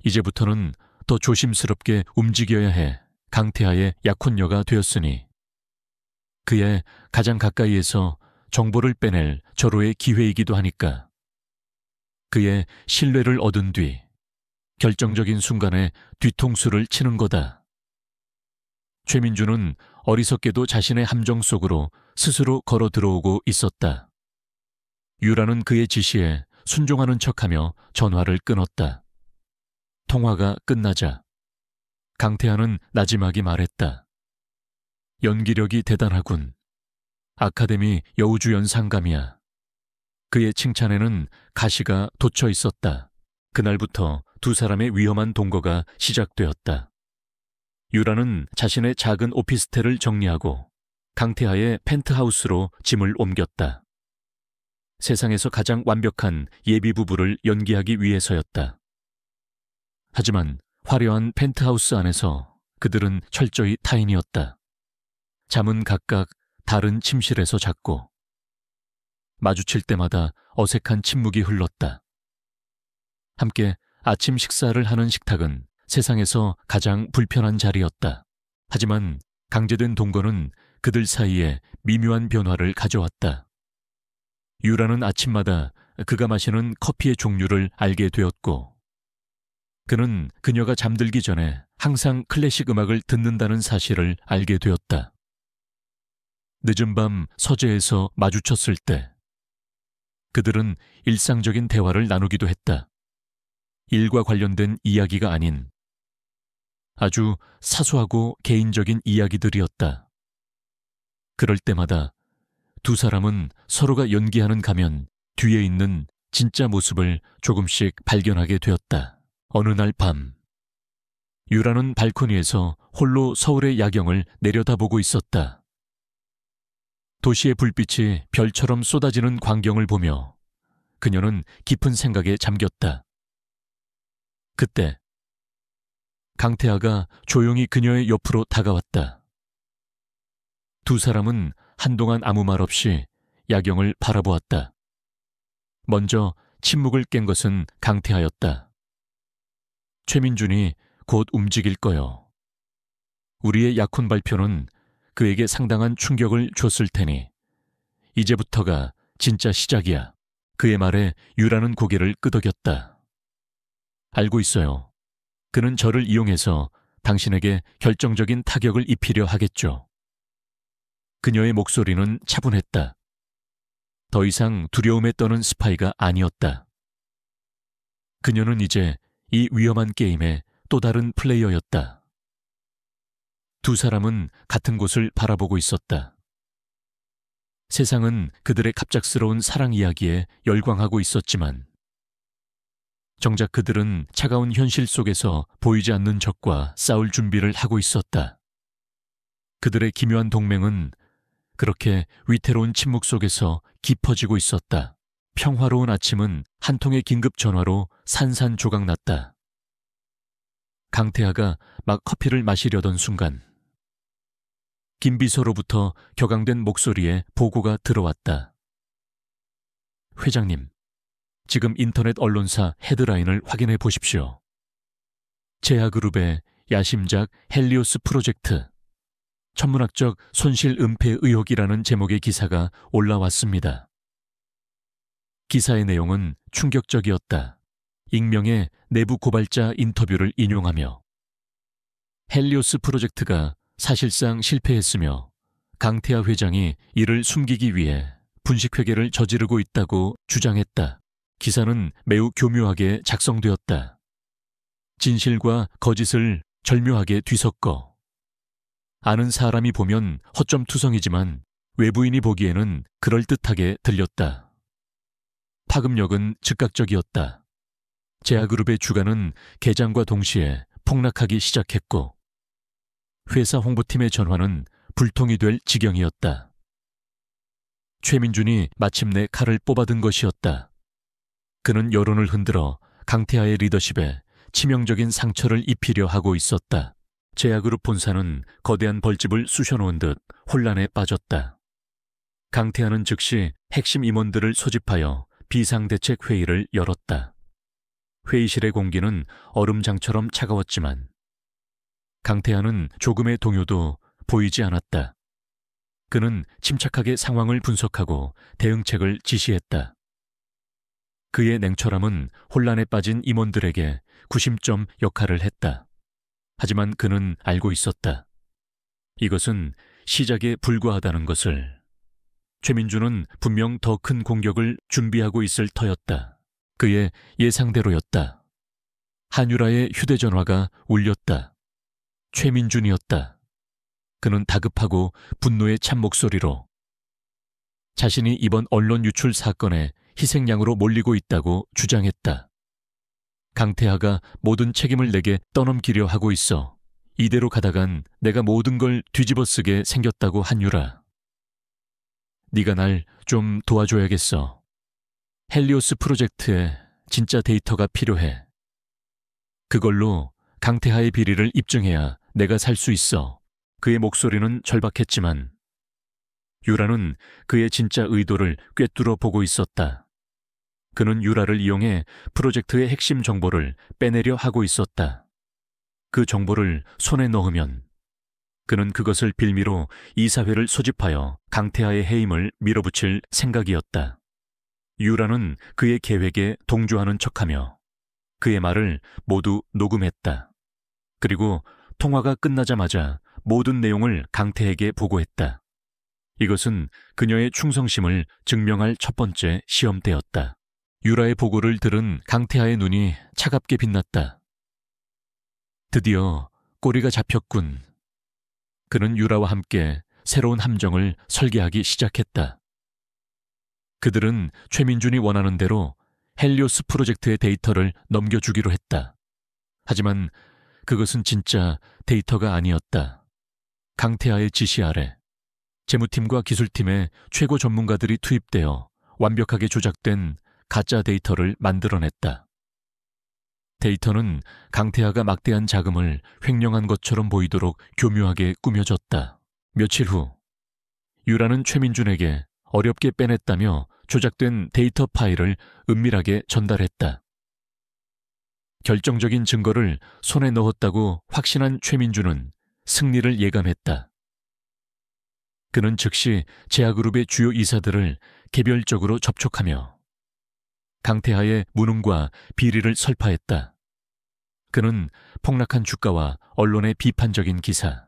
이제부터는 더 조심스럽게 움직여야 해. 강태하의 약혼녀가 되었으니 그의 가장 가까이에서 정보를 빼낼 절호의 기회이기도 하니까. 그의 신뢰를 얻은 뒤 결정적인 순간에 뒤통수를 치는 거다. 최민주는 어리석게도 자신의 함정 속으로 스스로 걸어 들어오고 있었다. 유라는 그의 지시에 순종하는 척하며 전화를 끊었다. 통화가 끝나자 강태하는 나지막이 말했다. 연기력이 대단하군. 아카데미 여우주연 상감이야. 그의 칭찬에는 가시가 돋쳐 있었다. 그날부터 두 사람의 위험한 동거가 시작되었다. 유라는 자신의 작은 오피스텔을 정리하고 강태하의 펜트하우스로 짐을 옮겼다. 세상에서 가장 완벽한 예비 부부를 연기하기 위해서였다. 하지만 화려한 펜트하우스 안에서 그들은 철저히 타인이었다. 잠은 각각 다른 침실에서 잤고 마주칠 때마다 어색한 침묵이 흘렀다. 함께 아침 식사를 하는 식탁은 세상에서 가장 불편한 자리였다. 하지만 강제된 동거는 그들 사이에 미묘한 변화를 가져왔다. 유라는 아침마다 그가 마시는 커피의 종류를 알게 되었고 그는 그녀가 잠들기 전에 항상 클래식 음악을 듣는다는 사실을 알게 되었다. 늦은 밤 서재에서 마주쳤을 때 그들은 일상적인 대화를 나누기도 했다. 일과 관련된 이야기가 아닌 아주 사소하고 개인적인 이야기들이었다. 그럴 때마다 두 사람은 서로가 연기하는 가면 뒤에 있는 진짜 모습을 조금씩 발견하게 되었다. 어느 날 밤, 유라는 발코니에서 홀로 서울의 야경을 내려다보고 있었다. 도시의 불빛이 별처럼 쏟아지는 광경을 보며 그녀는 깊은 생각에 잠겼다. 그때 강태하가 조용히 그녀의 옆으로 다가왔다. 두 사람은 한동안 아무 말 없이 야경을 바라보았다. 먼저 침묵을 깬 것은 강태하였다. 최민준이 곧 움직일 거요. 우리의 약혼 발표는 그에게 상당한 충격을 줬을 테니 이제부터가 진짜 시작이야. 그의 말에 유라는 고개를 끄덕였다. 알고 있어요. 그는 저를 이용해서 당신에게 결정적인 타격을 입히려 하겠죠. 그녀의 목소리는 차분했다. 더 이상 두려움에 떠는 스파이가 아니었다. 그녀는 이제 이 위험한 게임의 또 다른 플레이어였다. 두 사람은 같은 곳을 바라보고 있었다. 세상은 그들의 갑작스러운 사랑 이야기에 열광하고 있었지만 정작 그들은 차가운 현실 속에서 보이지 않는 적과 싸울 준비를 하고 있었다. 그들의 기묘한 동맹은 그렇게 위태로운 침묵 속에서 깊어지고 있었다. 평화로운 아침은 한 통의 긴급 전화로 산산조각났다. 강태하가 막 커피를 마시려던 순간 김비서로부터 격앙된 목소리에 보고가 들어왔다. 회장님, 지금 인터넷 언론사 헤드라인을 확인해 보십시오. 제아그룹의 야심작 헬리오스 프로젝트. 천문학적 손실 은폐 의혹이라는 제목의 기사가 올라왔습니다. 기사의 내용은 충격적이었다. 익명의 내부 고발자 인터뷰를 인용하며 헬리오스 프로젝트가 사실상 실패했으며 강태하 회장이 이를 숨기기 위해 분식회계를 저지르고 있다고 주장했다. 기사는 매우 교묘하게 작성되었다. 진실과 거짓을 절묘하게 뒤섞어 아는 사람이 보면 허점투성이지만 외부인이 보기에는 그럴듯하게 들렸다. 파급력은 즉각적이었다. 제아그룹의 주가는 개장과 동시에 폭락하기 시작했고 회사 홍보팀의 전화는 불통이 될 지경이었다. 최민준이 마침내 칼을 뽑아든 것이었다. 그는 여론을 흔들어 강태하의 리더십에 치명적인 상처를 입히려 하고 있었다. 제아그룹 본사는 거대한 벌집을 쑤셔놓은 듯 혼란에 빠졌다. 강태하는 즉시 핵심 임원들을 소집하여 비상대책회의를 열었다. 회의실의 공기는 얼음장처럼 차가웠지만 강태하는 조금의 동요도 보이지 않았다. 그는 침착하게 상황을 분석하고 대응책을 지시했다. 그의 냉철함은 혼란에 빠진 임원들에게 구심점 역할을 했다. 하지만 그는 알고 있었다. 이것은 시작에 불과하다는 것을. 최민준은 분명 더 큰 공격을 준비하고 있을 터였다. 그의 예상대로였다. 한유라의 휴대전화가 울렸다. 최민준이었다. 그는 다급하고 분노의 찬 목소리로 자신이 이번 언론 유출 사건의 희생양으로 몰리고 있다고 주장했다. 강태하가 모든 책임을 내게 떠넘기려 하고 있어. 이대로 가다간 내가 모든 걸 뒤집어쓰게 생겼다고 한유라. 네가 날 좀 도와줘야겠어. 헬리오스 프로젝트에 진짜 데이터가 필요해. 그걸로 강태하의 비리를 입증해야 내가 살 수 있어. 그의 목소리는 절박했지만 유라는 그의 진짜 의도를 꿰뚫어 보고 있었다. 그는 유라를 이용해 프로젝트의 핵심 정보를 빼내려 하고 있었다. 그 정보를 손에 넣으면 그는 그것을 빌미로 이사회를 소집하여 강태하의 해임을 밀어붙일 생각이었다. 유라는 그의 계획에 동조하는 척하며 그의 말을 모두 녹음했다. 그리고 통화가 끝나자마자 모든 내용을 강태에게 보고했다. 이것은 그녀의 충성심을 증명할 첫 번째 시험대였다. 유라의 보고를 들은 강태하의 눈이 차갑게 빛났다. 드디어 꼬리가 잡혔군. 그는 유라와 함께 새로운 함정을 설계하기 시작했다. 그들은 최민준이 원하는 대로 헬리오스 프로젝트의 데이터를 넘겨주기로 했다. 하지만 그것은 진짜 데이터가 아니었다. 강태하의 지시 아래 재무팀과 기술팀의 최고 전문가들이 투입되어 완벽하게 조작된 가짜 데이터를 만들어냈다. 데이터는 강태하가 막대한 자금을 횡령한 것처럼 보이도록 교묘하게 꾸며졌다. 며칠 후 유라는 최민준에게 어렵게 빼냈다며 조작된 데이터 파일을 은밀하게 전달했다. 결정적인 증거를 손에 넣었다고 확신한 최민준은 승리를 예감했다. 그는 즉시 제아그룹의 주요 이사들을 개별적으로 접촉하며 강태하의 무능과 비리를 설파했다. 그는 폭락한 주가와 언론의 비판적인 기사,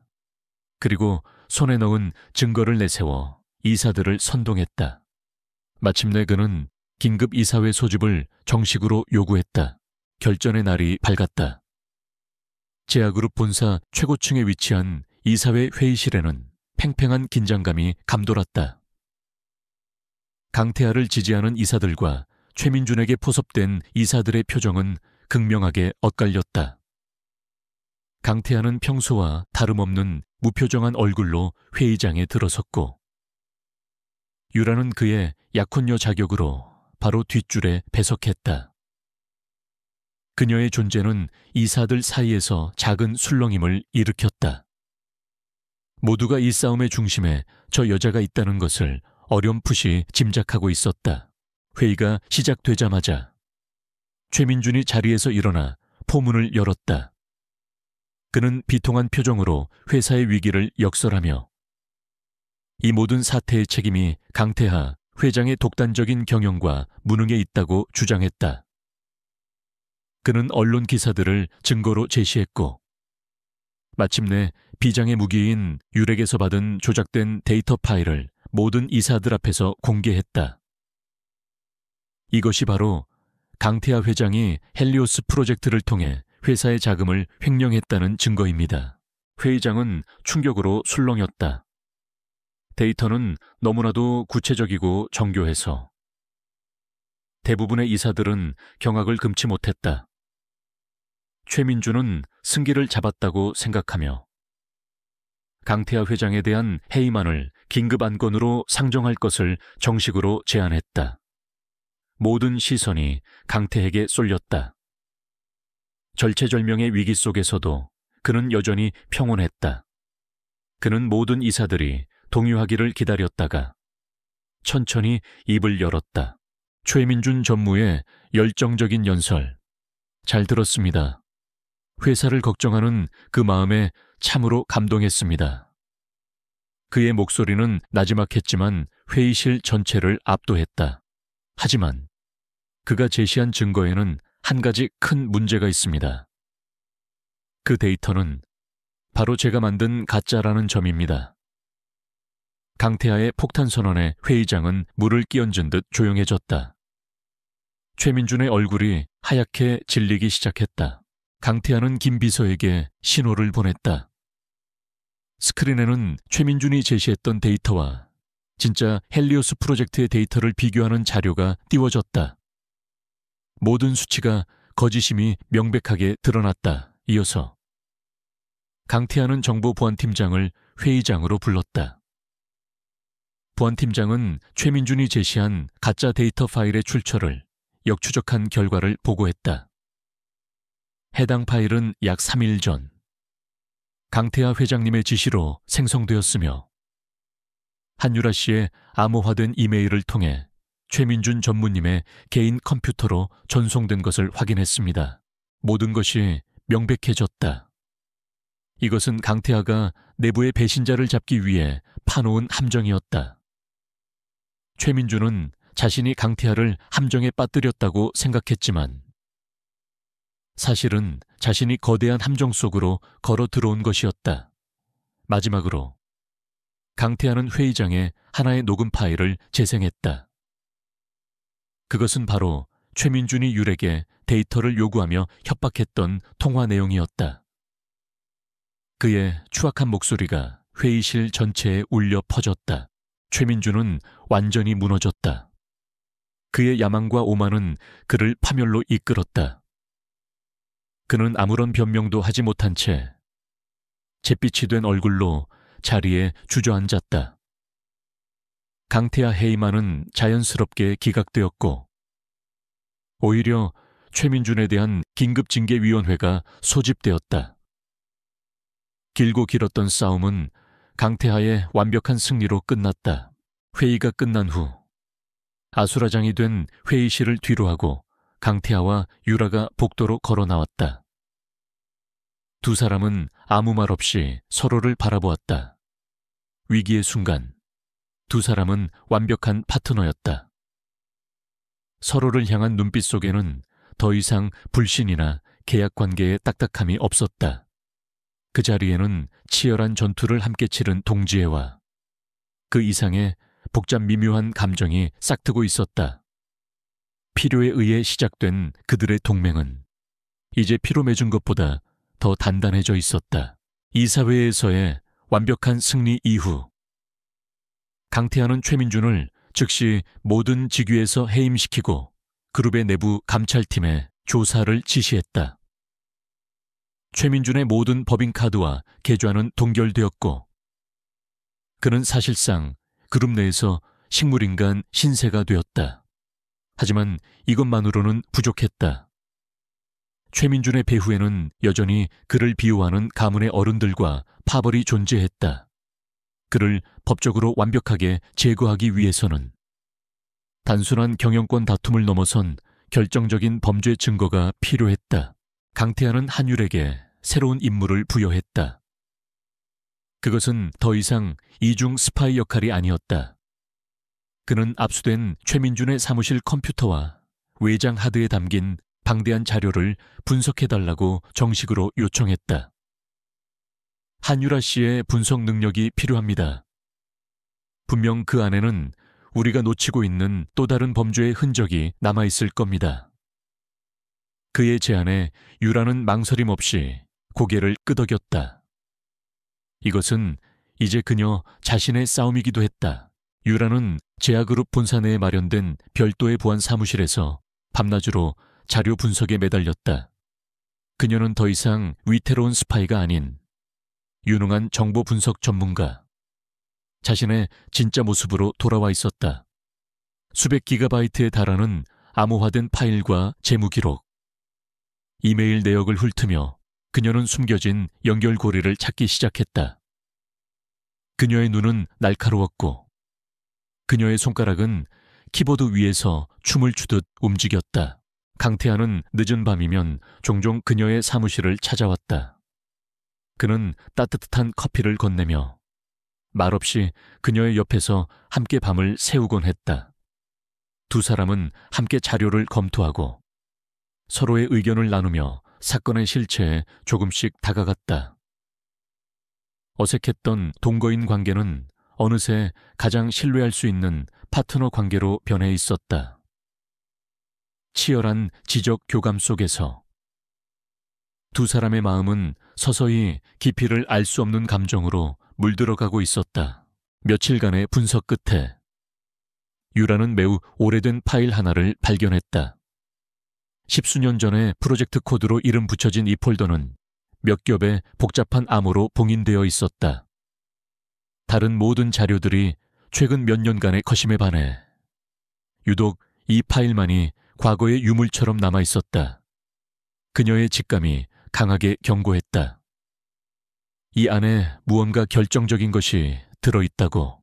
그리고 손에 넣은 증거를 내세워 이사들을 선동했다. 마침내 그는 긴급 이사회 소집을 정식으로 요구했다. 결전의 날이 밝았다. 제아그룹 본사 최고층에 위치한 이사회 회의실에는 팽팽한 긴장감이 감돌았다. 강태하를 지지하는 이사들과 최민준에게 포섭된 이사들의 표정은 극명하게 엇갈렸다. 강태하는 평소와 다름없는 무표정한 얼굴로 회의장에 들어섰고 유라는 그의 약혼녀 자격으로 바로 뒷줄에 배석했다. 그녀의 존재는 이사들 사이에서 작은 술렁임을 일으켰다. 모두가 이 싸움의 중심에 저 여자가 있다는 것을 어렴풋이 짐작하고 있었다. 회의가 시작되자마자 최민준이 자리에서 일어나 포문을 열었다. 그는 비통한 표정으로 회사의 위기를 역설하며 이 모든 사태의 책임이 강태하 회장의 독단적인 경영과 무능에 있다고 주장했다. 그는 언론 기사들을 증거로 제시했고 마침내 비장의 무기인 유렉에서 받은 조작된 데이터 파일을 모든 이사들 앞에서 공개했다. 이것이 바로 강태하 회장이 헬리오스 프로젝트를 통해 회사의 자금을 횡령했다는 증거입니다. 회의장은 충격으로 술렁였다. 데이터는 너무나도 구체적이고 정교해서 대부분의 이사들은 경악을 금치 못했다. 최민주는 승기를 잡았다고 생각하며 강태하 회장에 대한 해임안을 긴급 안건으로 상정할 것을 정식으로 제안했다. 모든 시선이 강태에게 쏠렸다. 절체절명의 위기 속에서도 그는 여전히 평온했다. 그는 모든 이사들이 동요하기를 기다렸다가 천천히 입을 열었다. 최민준 전무의 열정적인 연설. 잘 들었습니다. 회사를 걱정하는 그 마음에 참으로 감동했습니다. 그의 목소리는 나지막했지만 회의실 전체를 압도했다. 하지만 그가 제시한 증거에는 한 가지 큰 문제가 있습니다. 그 데이터는 바로 제가 만든 가짜라는 점입니다. 강태하의 폭탄 선언에 회의장은 물을 끼얹은 듯 조용해졌다. 최민준의 얼굴이 하얗게 질리기 시작했다. 강태하는 김 비서에게 신호를 보냈다. 스크린에는 최민준이 제시했던 데이터와 진짜 헬리오스 프로젝트의 데이터를 비교하는 자료가 띄워졌다. 모든 수치가 거짓임이 명백하게 드러났다. 이어서 강태하는 정보보안팀장을 회의장으로 불렀다. 보안팀장은 최민준이 제시한 가짜 데이터 파일의 출처를 역추적한 결과를 보고했다. 해당 파일은 약 3일 전 강태하 회장님의 지시로 생성되었으며 한유라 씨의 암호화된 이메일을 통해 최민준 전무님의 개인 컴퓨터로 전송된 것을 확인했습니다. 모든 것이 명백해졌다. 이것은 강태하가 내부의 배신자를 잡기 위해 파놓은 함정이었다. 최민준은 자신이 강태하를 함정에 빠뜨렸다고 생각했지만 사실은 자신이 거대한 함정 속으로 걸어 들어온 것이었다. 마지막으로 강태하는 회의장에 하나의 녹음 파일을 재생했다. 그것은 바로 최민준이 유렉에 데이터를 요구하며 협박했던 통화 내용이었다. 그의 추악한 목소리가 회의실 전체에 울려 퍼졌다. 최민준은 완전히 무너졌다. 그의 야망과 오만은 그를 파멸로 이끌었다. 그는 아무런 변명도 하지 못한 채 잿빛이 된 얼굴로 자리에 주저앉았다. 강태하 해임안은 자연스럽게 기각되었고 오히려 최민준에 대한 긴급징계위원회가 소집되었다. 길고 길었던 싸움은 강태하의 완벽한 승리로 끝났다. 회의가 끝난 후 아수라장이 된 회의실을 뒤로하고 강태하와 유라가 복도로 걸어 나왔다. 두 사람은 아무 말 없이 서로를 바라보았다. 위기의 순간 두 사람은 완벽한 파트너였다. 서로를 향한 눈빛 속에는 더 이상 불신이나 계약 관계의 딱딱함이 없었다. 그 자리에는 치열한 전투를 함께 치른 동지애와 그 이상의 복잡 미묘한 감정이 싹트고 있었다. 필요에 의해 시작된 그들의 동맹은 이제 피로 맺은 것보다 더 단단해져 있었다. 이사회에서의 완벽한 승리 이후 강태하는 최민준을 즉시 모든 직위에서 해임시키고 그룹의 내부 감찰팀에 조사를 지시했다. 최민준의 모든 법인카드와 계좌는 동결되었고 그는 사실상 그룹 내에서 식물인간 신세가 되었다. 하지만 이것만으로는 부족했다. 최민준의 배후에는 여전히 그를 비호하는 가문의 어른들과 파벌이 존재했다. 그를 법적으로 완벽하게 제거하기 위해서는 단순한 경영권 다툼을 넘어선 결정적인 범죄 증거가 필요했다. 강태하는 한율에게 새로운 임무를 부여했다. 그것은 더 이상 이중 스파이 역할이 아니었다. 그는 압수된 최민준의 사무실 컴퓨터와 외장 하드에 담긴 방대한 자료를 분석해달라고 정식으로 요청했다. 한유라 씨의 분석 능력이 필요합니다. 분명 그 안에는 우리가 놓치고 있는 또 다른 범죄의 흔적이 남아있을 겁니다. 그의 제안에 유라는 망설임 없이 고개를 끄덕였다. 이것은 이제 그녀 자신의 싸움이기도 했다. 유라는 제아그룹 본사 내에 마련된 별도의 보안 사무실에서 밤낮으로 자료 분석에 매달렸다. 그녀는 더 이상 위태로운 스파이가 아닌 유능한 정보 분석 전문가, 자신의 진짜 모습으로 돌아와 있었다. 수백 기가바이트에 달하는 암호화된 파일과 재무 기록, 이메일 내역을 훑으며 그녀는 숨겨진 연결고리를 찾기 시작했다. 그녀의 눈은 날카로웠고 그녀의 손가락은 키보드 위에서 춤을 추듯 움직였다. 강태하는 늦은 밤이면 종종 그녀의 사무실을 찾아왔다. 그는 따뜻한 커피를 건네며 말없이 그녀의 옆에서 함께 밤을 새우곤 했다. 두 사람은 함께 자료를 검토하고 서로의 의견을 나누며 사건의 실체에 조금씩 다가갔다. 어색했던 동거인 관계는 어느새 가장 신뢰할 수 있는 파트너 관계로 변해 있었다. 치열한 지적 교감 속에서 두 사람의 마음은 서서히 깊이를 알 수 없는 감정으로 물들어가고 있었다. 며칠간의 분석 끝에 유라는 매우 오래된 파일 하나를 발견했다. 10수년 전에 프로젝트 코드로 이름 붙여진 이 폴더는 몇 겹의 복잡한 암호로 봉인되어 있었다. 다른 모든 자료들이 최근 몇 년간의 거심에 반해 유독 이 파일만이 과거의 유물처럼 남아 있었다. 그녀의 직감이 강하게 경고했다. 이 안에 무언가 결정적인 것이 들어있다고.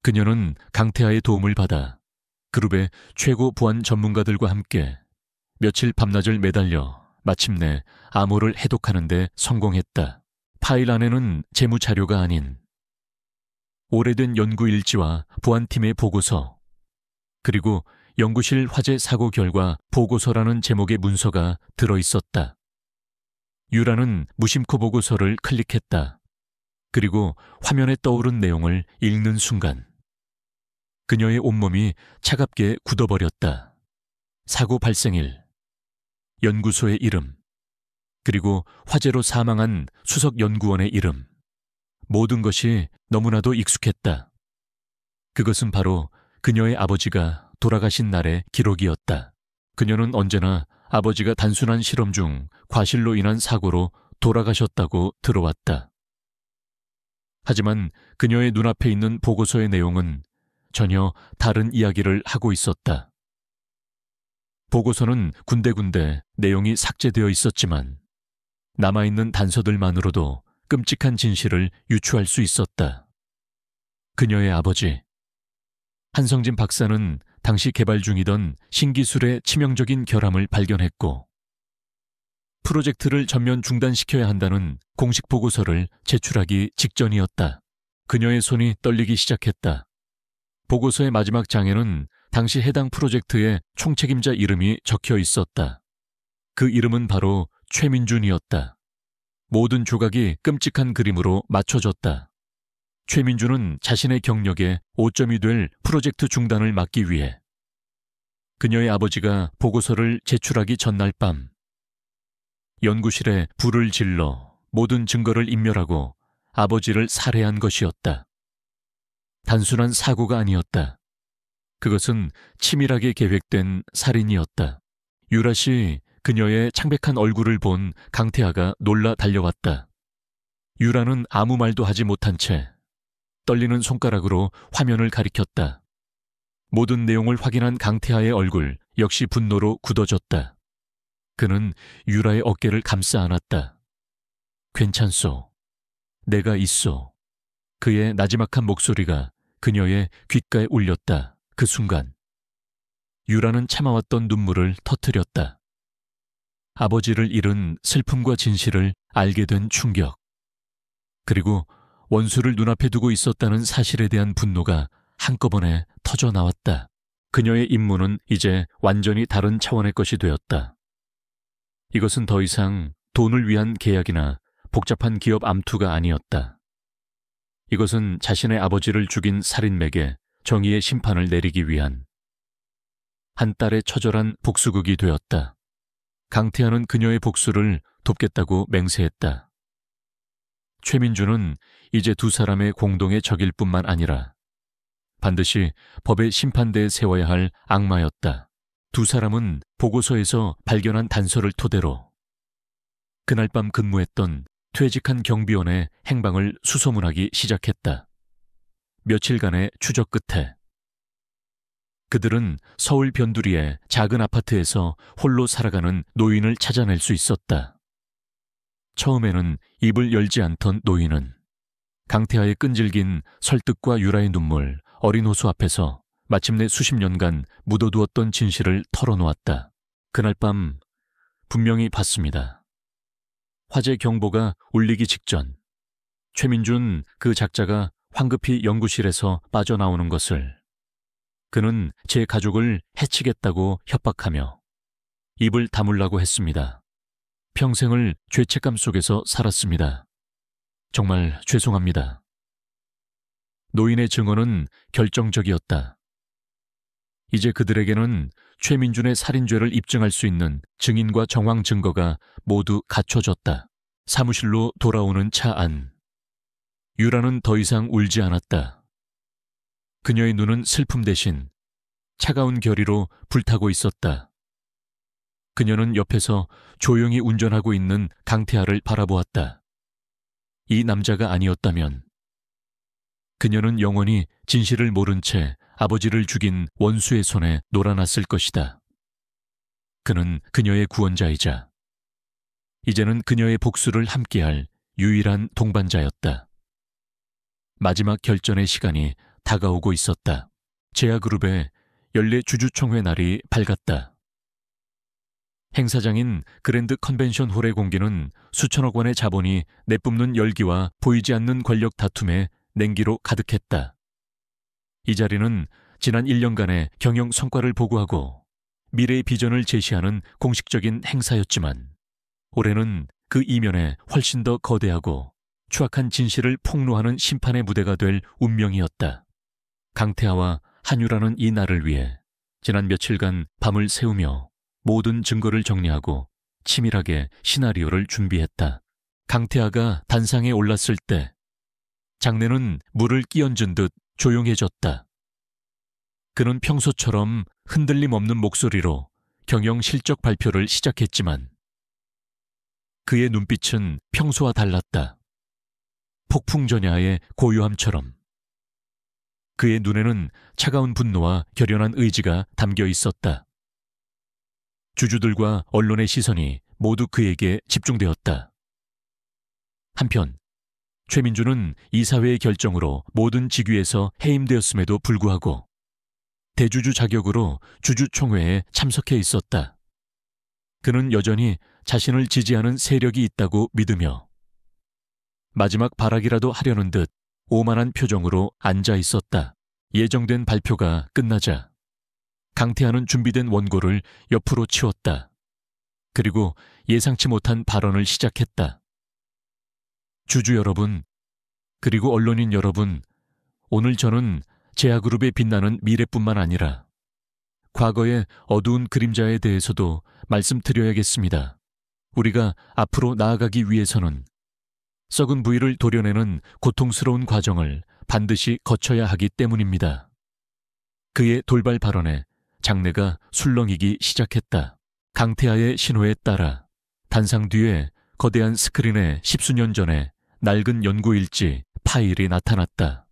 그녀는 강태하의 도움을 받아 그룹의 최고 보안 전문가들과 함께 며칠 밤낮을 매달려 마침내 암호를 해독하는 데 성공했다. 파일 안에는 재무 자료가 아닌 오래된 연구 일지와 보안팀의 보고서, 그리고 연구실 화재 사고 결과 보고서라는 제목의 문서가 들어있었다. 유라는 무심코 보고서를 클릭했다. 그리고 화면에 떠오른 내용을 읽는 순간 그녀의 온몸이 차갑게 굳어버렸다. 사고 발생일, 연구소의 이름, 그리고 화재로 사망한 수석 연구원의 이름. 모든 것이 너무나도 익숙했다. 그것은 바로 그녀의 아버지가 돌아가신 날의 기록이었다. 그녀는 언제나 아버지가 단순한 실험 중 과실로 인한 사고로 돌아가셨다고 들어왔다. 하지만 그녀의 눈앞에 있는 보고서의 내용은 전혀 다른 이야기를 하고 있었다. 보고서는 군데군데 내용이 삭제되어 있었지만 남아있는 단서들만으로도 끔찍한 진실을 유추할 수 있었다. 그녀의 아버지, 한성진 박사는 당시 개발 중이던 신기술의 치명적인 결함을 발견했고 프로젝트를 전면 중단시켜야 한다는 공식 보고서를 제출하기 직전이었다. 그녀의 손이 떨리기 시작했다. 보고서의 마지막 장에는 당시 해당 프로젝트의 총책임자 이름이 적혀 있었다. 그 이름은 바로 최민준이었다. 모든 조각이 끔찍한 그림으로 맞춰졌다. 최민준은 자신의 경력에 오점이 될 프로젝트 중단을 막기 위해 그녀의 아버지가 보고서를 제출하기 전날 밤 연구실에 불을 질러 모든 증거를 인멸하고 아버지를 살해한 것이었다. 단순한 사고가 아니었다. 그것은 치밀하게 계획된 살인이었다. 유라 씨, 그녀의 창백한 얼굴을 본 강태하가 놀라 달려왔다. 유라는 아무 말도 하지 못한 채 떨리는 손가락으로 화면을 가리켰다. 모든 내용을 확인한 강태하의 얼굴 역시 분노로 굳어졌다. 그는 유라의 어깨를 감싸 안았다. 괜찮소. 내가 있소. 그의 나지막한 목소리가 그녀의 귓가에 울렸다. 그 순간 유라는 참아왔던 눈물을 터뜨렸다. 아버지를 잃은 슬픔과 진실을 알게 된 충격, 그리고 원수를 눈앞에 두고 있었다는 사실에 대한 분노가 한꺼번에 터져 나왔다. 그녀의 임무는 이제 완전히 다른 차원의 것이 되었다. 이것은 더 이상 돈을 위한 계약이나 복잡한 기업 암투가 아니었다. 이것은 자신의 아버지를 죽인 살인맥에 정의의 심판을 내리기 위한 한 딸의 처절한 복수극이 되었다. 강태하는 그녀의 복수를 돕겠다고 맹세했다. 최민주는 이제 두 사람의 공동의 적일 뿐만 아니라 반드시 법의 심판대에 세워야 할 악마였다. 두 사람은 보고서에서 발견한 단서를 토대로 그날 밤 근무했던 퇴직한 경비원의 행방을 수소문하기 시작했다. 며칠간의 추적 끝에 그들은 서울 변두리의 작은 아파트에서 홀로 살아가는 노인을 찾아낼 수 있었다. 처음에는 입을 열지 않던 노인은 강태하의 끈질긴 설득과 유라의 눈물, 어린 호수 앞에서 마침내 수십 년간 묻어두었던 진실을 털어놓았다. 그날 밤 분명히 봤습니다. 화재 경보가 울리기 직전 최민준 그 작자가 황급히 연구실에서 빠져나오는 것을 그는 제 가족을 해치겠다고 협박하며 입을 다물라고 했습니다. 평생을 죄책감 속에서 살았습니다. 정말 죄송합니다. 노인의 증언은 결정적이었다. 이제 그들에게는 최민준의 살인죄를 입증할 수 있는 증인과 정황 증거가 모두 갖춰졌다. 사무실로 돌아오는 차 안. 유라는 더 이상 울지 않았다. 그녀의 눈은 슬픔 대신 차가운 결의로 불타고 있었다. 그녀는 옆에서 조용히 운전하고 있는 강태하를 바라보았다. 이 남자가 아니었다면 그녀는 영원히 진실을 모른 채 아버지를 죽인 원수의 손에 놀아났을 것이다. 그는 그녀의 구원자이자 이제는 그녀의 복수를 함께할 유일한 동반자였다. 마지막 결전의 시간이 다가오고 있었다. 제아그룹의 연례 주주총회 날이 밝았다. 행사장인 그랜드 컨벤션 홀의 공기는 수천억 원의 자본이 내뿜는 열기와 보이지 않는 권력 다툼에 냉기로 가득했다. 이 자리는 지난 1년간의 경영 성과를 보고하고 미래의 비전을 제시하는 공식적인 행사였지만 올해는 그 이면에 훨씬 더 거대하고 추악한 진실을 폭로하는 심판의 무대가 될 운명이었다. 강태하와 한유라는 이 날을 위해 지난 며칠간 밤을 새우며 모든 증거를 정리하고 치밀하게 시나리오를 준비했다. 강태하가 단상에 올랐을 때 장내는 물을 끼얹은 듯 조용해졌다. 그는 평소처럼 흔들림 없는 목소리로 경영 실적 발표를 시작했지만 그의 눈빛은 평소와 달랐다. 폭풍전야의 고요함처럼. 그의 눈에는 차가운 분노와 결연한 의지가 담겨 있었다. 주주들과 언론의 시선이 모두 그에게 집중되었다. 한편 최민주는 이사회의 결정으로 모든 직위에서 해임되었음에도 불구하고 대주주 자격으로 주주총회에 참석해 있었다. 그는 여전히 자신을 지지하는 세력이 있다고 믿으며 마지막 발악이라도 하려는 듯 오만한 표정으로 앉아 있었다. 예정된 발표가 끝나자 강태하는 준비된 원고를 옆으로 치웠다. 그리고 예상치 못한 발언을 시작했다. 주주 여러분, 그리고 언론인 여러분, 오늘 저는 제아그룹에 빛나는 미래뿐만 아니라 과거의 어두운 그림자에 대해서도 말씀드려야겠습니다. 우리가 앞으로 나아가기 위해서는 썩은 부위를 도려내는 고통스러운 과정을 반드시 거쳐야 하기 때문입니다. 그의 돌발 발언에 장내가 술렁이기 시작했다. 강태하의 신호에 따라 단상 뒤에 거대한 스크린에 십수년 전에 낡은 연구일지 파일이 나타났다.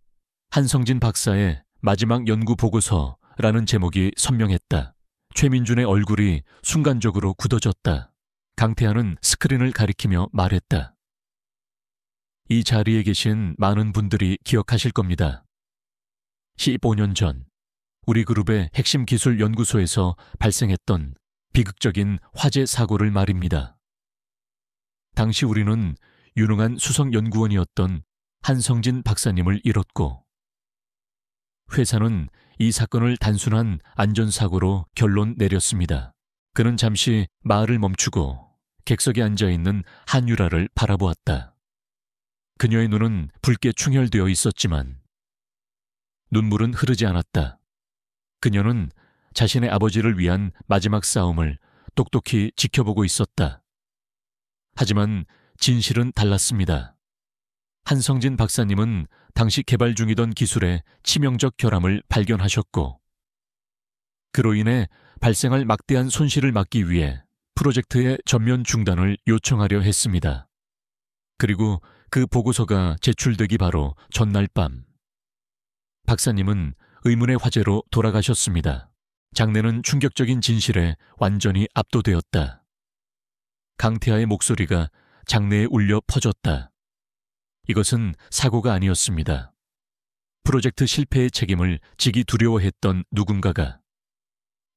한성진 박사의 마지막 연구 보고서라는 제목이 선명했다. 최민준의 얼굴이 순간적으로 굳어졌다. 강태하는 스크린을 가리키며 말했다. 이 자리에 계신 많은 분들이 기억하실 겁니다. 15년 전 우리 그룹의 핵심 기술 연구소에서 발생했던 비극적인 화재 사고를 말입니다. 당시 우리는 유능한 수석 연구원이었던 한성진 박사님을 잃었고, 회사는 이 사건을 단순한 안전사고로 결론 내렸습니다. 그는 잠시 말을 멈추고 객석에 앉아있는 한유라를 바라보았다. 그녀의 눈은 붉게 충혈되어 있었지만 눈물은 흐르지 않았다. 그녀는 자신의 아버지를 위한 마지막 싸움을 똑똑히 지켜보고 있었다. 하지만 진실은 달랐습니다. 한성진 박사님은 당시 개발 중이던 기술의 치명적 결함을 발견하셨고, 그로 인해 발생할 막대한 손실을 막기 위해 프로젝트의 전면 중단을 요청하려 했습니다. 그리고 그 보고서가 제출되기 바로 전날 밤, 박사님은 의문의 화재로 돌아가셨습니다. 장내는 충격적인 진실에 완전히 압도되었다. 강태하의 목소리가 장내에 울려 퍼졌다. 이것은 사고가 아니었습니다. 프로젝트 실패의 책임을 지기 두려워했던 누군가가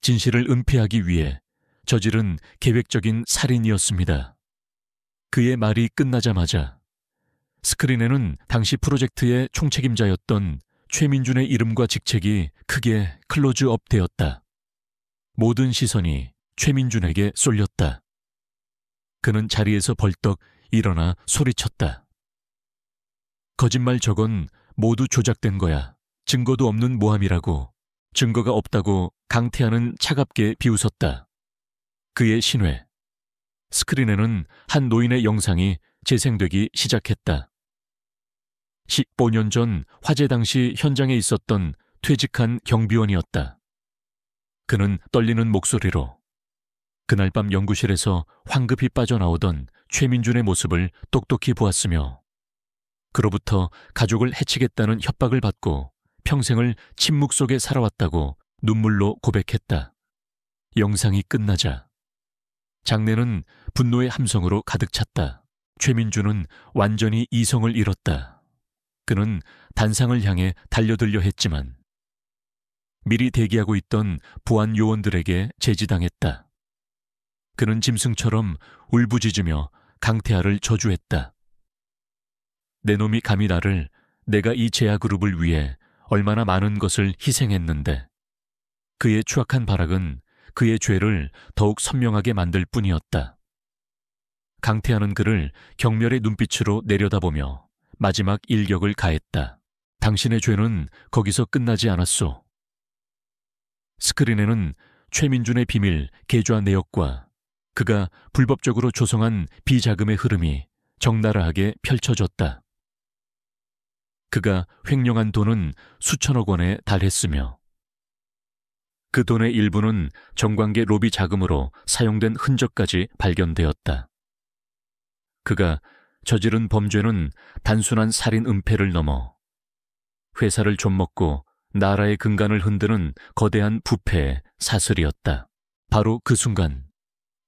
진실을 은폐하기 위해 저지른 계획적인 살인이었습니다. 그의 말이 끝나자마자 스크린에는 당시 프로젝트의 총책임자였던 최민준의 이름과 직책이 크게 클로즈업 되었다. 모든 시선이 최민준에게 쏠렸다. 그는 자리에서 벌떡 일어나 소리쳤다. 거짓말, 저건 모두 조작된 거야. 증거도 없는 모함이라고. 증거가 없다고 강태하는 차갑게 비웃었다. 그의 신뢰. 스크린에는 한 노인의 영상이 재생되기 시작했다. 15년 전 화재 당시 현장에 있었던 퇴직한 경비원이었다. 그는 떨리는 목소리로 그날 밤 연구실에서 황급히 빠져나오던 최민준의 모습을 똑똑히 보았으며, 그로부터 가족을 해치겠다는 협박을 받고 평생을 침묵 속에 살아왔다고 눈물로 고백했다. 영상이 끝나자 장내는 분노의 함성으로 가득 찼다. 최민준은 완전히 이성을 잃었다. 그는 단상을 향해 달려들려 했지만 미리 대기하고 있던 보안 요원들에게 제지당했다. 그는 짐승처럼 울부짖으며 강태하를 저주했다. 내 놈이 감히 나를, 내가 이 제야그룹을 위해 얼마나 많은 것을 희생했는데. 그의 추악한 발악은 그의 죄를 더욱 선명하게 만들 뿐이었다. 강태하는 그를 경멸의 눈빛으로 내려다보며 마지막 일격을 가했다. 당신의 죄는 거기서 끝나지 않았소. 스크린에는 최민준의 비밀 계좌 내역과 그가 불법적으로 조성한 비자금의 흐름이 적나라하게 펼쳐졌다. 그가 횡령한 돈은 수천억 원에 달했으며 그 돈의 일부는 정관계 로비 자금으로 사용된 흔적까지 발견되었다. 그가 저지른 범죄는 단순한 살인 은폐를 넘어 회사를 좀먹고 나라의 근간을 흔드는 거대한 부패의 사슬이었다. 바로 그 순간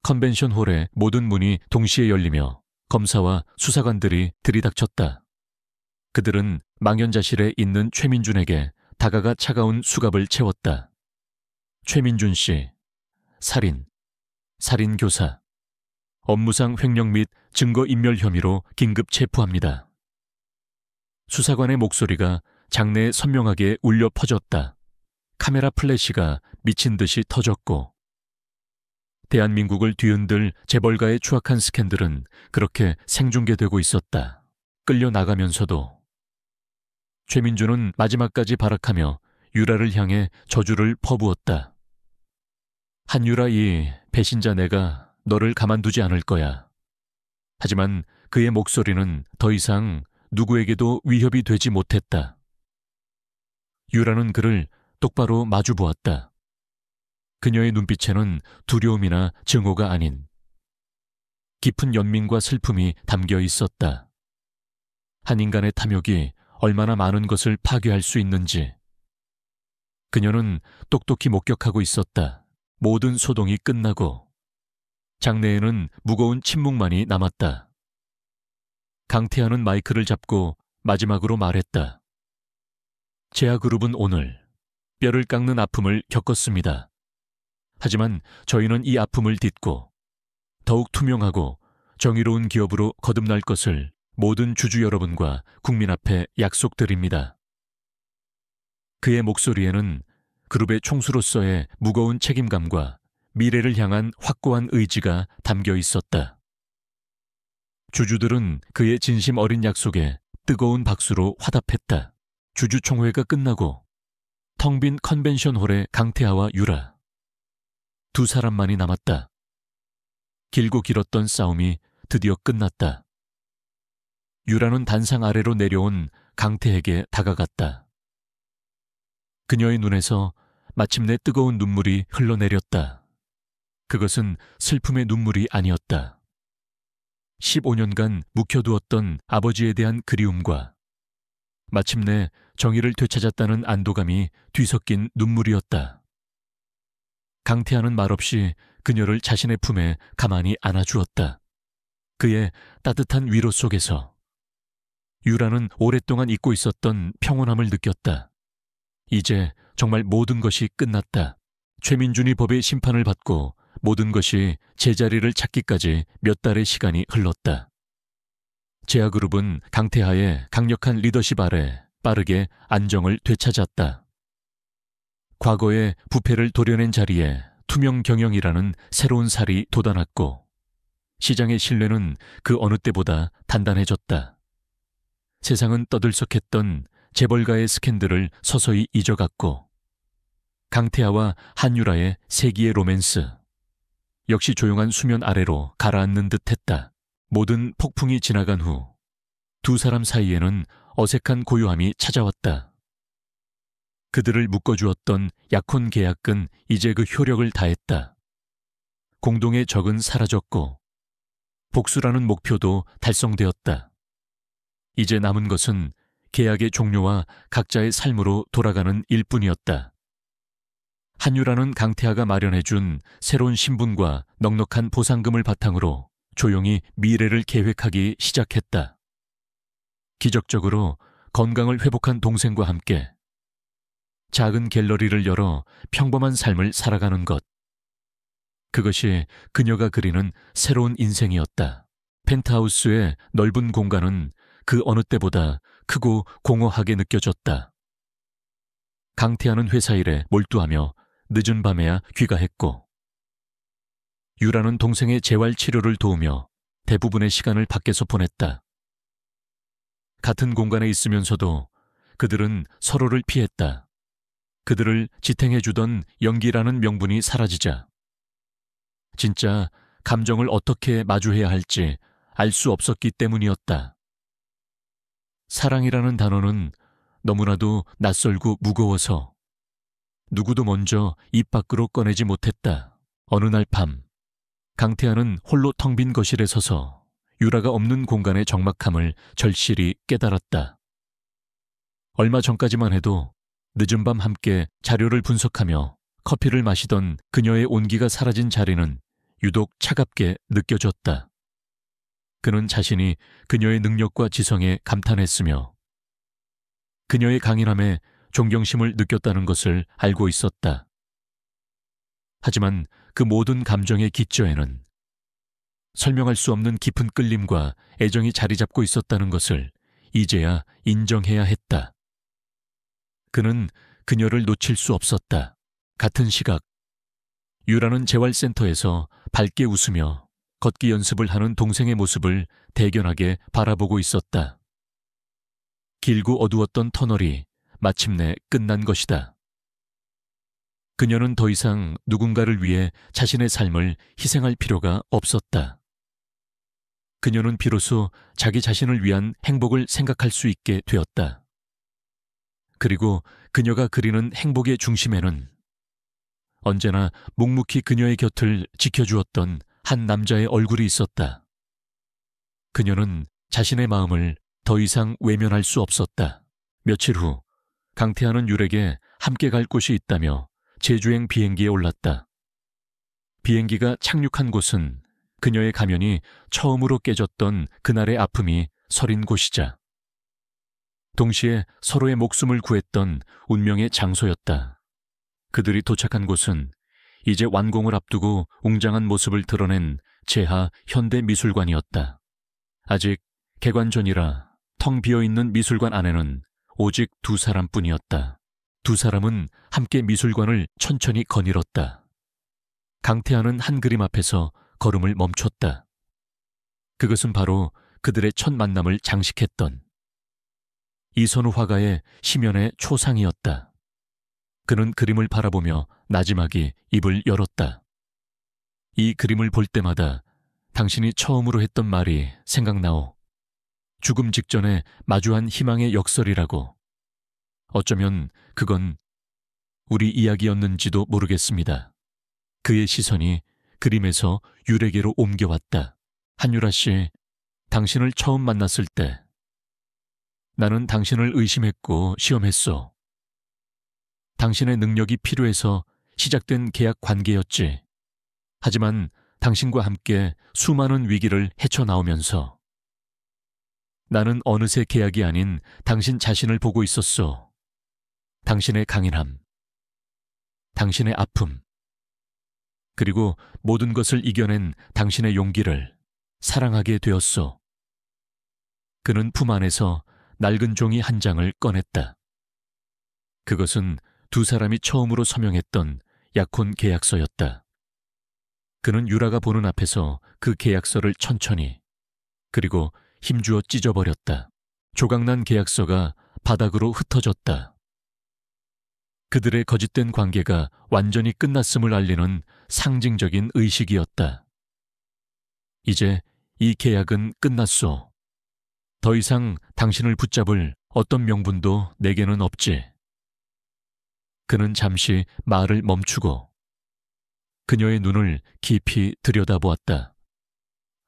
컨벤션 홀의 모든 문이 동시에 열리며 검사와 수사관들이 들이닥쳤다. 그들은 망연자실에 있는 최민준에게 다가가 차가운 수갑을 채웠다. 최민준 씨, 살인교사, 업무상 횡령 및 증거인멸 혐의로 긴급 체포합니다. 수사관의 목소리가 장내에 선명하게 울려 퍼졌다. 카메라 플래시가 미친 듯이 터졌고 대한민국을 뒤흔들 재벌가의 추악한 스캔들은 그렇게 생중계되고 있었다. 끌려나가면서도 최민준은 마지막까지 발악하며 유라를 향해 저주를 퍼부었다. 한유라, 이 배신자 내가 너를 가만두지 않을 거야. 하지만 그의 목소리는 더 이상 누구에게도 위협이 되지 못했다. 유라는 그를 똑바로 마주보았다. 그녀의 눈빛에는 두려움이나 증오가 아닌 깊은 연민과 슬픔이 담겨 있었다. 한 인간의 탐욕이 얼마나 많은 것을 파괴할 수 있는지 그녀는 똑똑히 목격하고 있었다. 모든 소동이 끝나고 장내에는 무거운 침묵만이 남았다. 강태하는 마이크를 잡고 마지막으로 말했다. 제야그룹은 오늘 뼈를 깎는 아픔을 겪었습니다. 하지만 저희는 이 아픔을 딛고 더욱 투명하고 정의로운 기업으로 거듭날 것을 모든 주주 여러분과 국민 앞에 약속드립니다. 그의 목소리에는 그룹의 총수로서의 무거운 책임감과 미래를 향한 확고한 의지가 담겨 있었다. 주주들은 그의 진심 어린 약속에 뜨거운 박수로 화답했다. 주주총회가 끝나고 텅 빈 컨벤션홀에 강태하와 유라, 두 사람만이 남았다. 길고 길었던 싸움이 드디어 끝났다. 유라는 단상 아래로 내려온 강태에게 다가갔다. 그녀의 눈에서 마침내 뜨거운 눈물이 흘러내렸다. 그것은 슬픔의 눈물이 아니었다. 15년간 묵혀두었던 아버지에 대한 그리움과 마침내 정의를 되찾았다는 안도감이 뒤섞인 눈물이었다. 강태하는 말없이 그녀를 자신의 품에 가만히 안아주었다. 그의 따뜻한 위로 속에서 유라는 오랫동안 잊고 있었던 평온함을 느꼈다. 이제 정말 모든 것이 끝났다. 최민준이 법의 심판을 받고 모든 것이 제자리를 찾기까지 몇 달의 시간이 흘렀다. 제아그룹은 강태하의 강력한 리더십 아래 빠르게 안정을 되찾았다. 과거의 부패를 도려낸 자리에 투명 경영이라는 새로운 살이 돋아났고 시장의 신뢰는 그 어느 때보다 단단해졌다. 세상은 떠들썩했던 재벌가의 스캔들을 서서히 잊어갔고 강태하와 한유라의 세기의 로맨스 역시 조용한 수면 아래로 가라앉는 듯했다. 모든 폭풍이 지나간 후 두 사람 사이에는 어색한 고요함이 찾아왔다. 그들을 묶어주었던 약혼 계약은 이제 그 효력을 다했다. 공동의 적은 사라졌고 복수라는 목표도 달성되었다. 이제 남은 것은 계약의 종료와 각자의 삶으로 돌아가는 일뿐이었다. 한유라는 강태하가 마련해준 새로운 신분과 넉넉한 보상금을 바탕으로 조용히 미래를 계획하기 시작했다. 기적적으로 건강을 회복한 동생과 함께 작은 갤러리를 열어 평범한 삶을 살아가는 것. 그것이 그녀가 그리는 새로운 인생이었다. 펜트하우스의 넓은 공간은 그 어느 때보다 크고 공허하게 느껴졌다. 강태하는 회사 일에 몰두하며 늦은 밤에야 귀가했고 유라는 동생의 재활치료를 도우며 대부분의 시간을 밖에서 보냈다. 같은 공간에 있으면서도 그들은 서로를 피했다. 그들을 지탱해주던 연기라는 명분이 사라지자 진짜 감정을 어떻게 마주해야 할지 알 수 없었기 때문이었다. 사랑이라는 단어는 너무나도 낯설고 무거워서 누구도 먼저 입 밖으로 꺼내지 못했다. 어느 날 밤 강태하는 홀로 텅 빈 거실에 서서 유라가 없는 공간의 적막함을 절실히 깨달았다. 얼마 전까지만 해도 늦은 밤 함께 자료를 분석하며 커피를 마시던 그녀의 온기가 사라진 자리는 유독 차갑게 느껴졌다. 그는 자신이 그녀의 능력과 지성에 감탄했으며 그녀의 강인함에 존경심을 느꼈다는 것을 알고 있었다. 하지만 그 모든 감정의 기저에는 설명할 수 없는 깊은 끌림과 애정이 자리 잡고 있었다는 것을 이제야 인정해야 했다. 그는 그녀를 놓칠 수 없었다. 같은 시각 유라는 재활센터에서 밝게 웃으며 걷기 연습을 하는 동생의 모습을 대견하게 바라보고 있었다. 길고 어두웠던 터널이 마침내 끝난 것이다. 그녀는 더 이상 누군가를 위해 자신의 삶을 희생할 필요가 없었다. 그녀는 비로소 자기 자신을 위한 행복을 생각할 수 있게 되었다. 그리고 그녀가 그리는 행복의 중심에는 언제나 묵묵히 그녀의 곁을 지켜주었던 한 남자의 얼굴이 있었다. 그녀는 자신의 마음을 더 이상 외면할 수 없었다. 며칠 후 강태하는 유에게 함께 갈 곳이 있다며 제주행 비행기에 올랐다. 비행기가 착륙한 곳은 그녀의 가면이 처음으로 깨졌던 그날의 아픔이 서린 곳이자 동시에 서로의 목숨을 구했던 운명의 장소였다. 그들이 도착한 곳은 이제 완공을 앞두고 웅장한 모습을 드러낸 제하 현대미술관이었다. 아직 개관 전이라 텅 비어있는 미술관 안에는 오직 두 사람뿐이었다. 두 사람은 함께 미술관을 천천히 거닐었다. 강태하는 한 그림 앞에서 걸음을 멈췄다. 그것은 바로 그들의 첫 만남을 장식했던 이선우 화가의 심연의 초상이었다. 그는 그림을 바라보며 나지막이 입을 열었다. 이 그림을 볼 때마다 당신이 처음으로 했던 말이 생각나오. 죽음 직전에 마주한 희망의 역설이라고. 어쩌면 그건 우리 이야기였는지도 모르겠습니다. 그의 시선이 그림에서 유래계로 옮겨왔다. 한유라 씨, 당신을 처음 만났을 때 나는 당신을 의심했고 시험했소. 당신의 능력이 필요해서 시작된 계약 관계였지. 하지만 당신과 함께 수많은 위기를 헤쳐나오면서 나는 어느새 계약이 아닌 당신 자신을 보고 있었소. 당신의 강인함, 당신의 아픔, 그리고 모든 것을 이겨낸 당신의 용기를 사랑하게 되었소. 그는 품 안에서 낡은 종이 한 장을 꺼냈다. 그것은 두 사람이 처음으로 서명했던 약혼 계약서였다. 그는 유라가 보는 앞에서 그 계약서를 천천히 그리고 힘주어 찢어버렸다. 조각난 계약서가 바닥으로 흩어졌다. 그들의 거짓된 관계가 완전히 끝났음을 알리는 상징적인 의식이었다. 이제 이 계약은 끝났소. 더 이상 당신을 붙잡을 어떤 명분도 내게는 없지. 그는 잠시 말을 멈추고 그녀의 눈을 깊이 들여다보았다.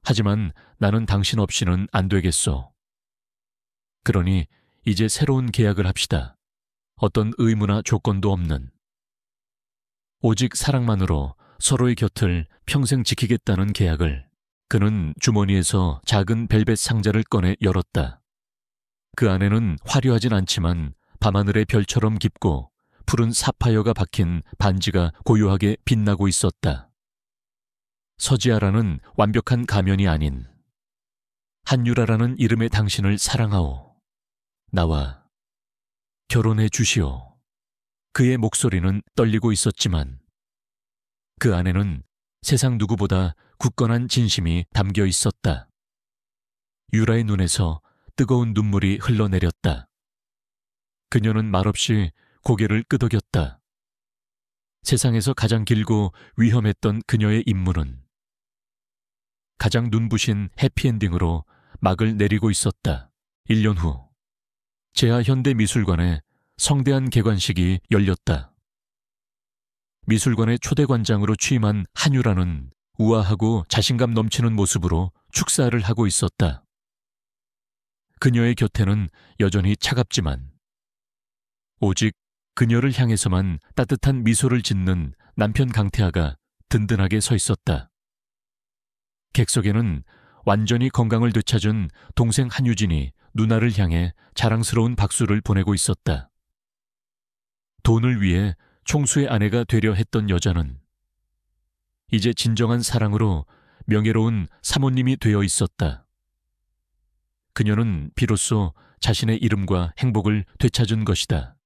하지만 나는 당신 없이는 안 되겠소. 그러니 이제 새로운 계약을 합시다. 어떤 의무나 조건도 없는. 오직 사랑만으로 서로의 곁을 평생 지키겠다는 계약을. 그는 주머니에서 작은 벨벳 상자를 꺼내 열었다. 그 안에는 화려하진 않지만 밤하늘의 별처럼 깊고 푸른 사파이어가 박힌 반지가 고요하게 빛나고 있었다. 서지아라는 완벽한 가면이 아닌 한유라라는 이름의 당신을 사랑하오. 나와 결혼해 주시오. 그의 목소리는 떨리고 있었지만 그 안에는 세상 누구보다 굳건한 진심이 담겨 있었다. 유라의 눈에서 뜨거운 눈물이 흘러내렸다. 그녀는 말없이 고개를 끄덕였다. 세상에서 가장 길고 위험했던 그녀의 임무는 가장 눈부신 해피엔딩으로 막을 내리고 있었다. 1년 후 제하 현대미술관에 성대한 개관식이 열렸다. 미술관의 초대관장으로 취임한 한유라는 우아하고 자신감 넘치는 모습으로 축사를 하고 있었다. 그녀의 곁에는 여전히 차갑지만 오직 그녀를 향해서만 따뜻한 미소를 짓는 남편 강태하가 든든하게 서 있었다. 객석에는 완전히 건강을 되찾은 동생 한유진이 누나를 향해 자랑스러운 박수를 보내고 있었다. 돈을 위해 총수의 아내가 되려 했던 여자는 이제 진정한 사랑으로 명예로운 사모님이 되어 있었다. 그녀는 비로소 자신의 이름과 행복을 되찾은 것이다.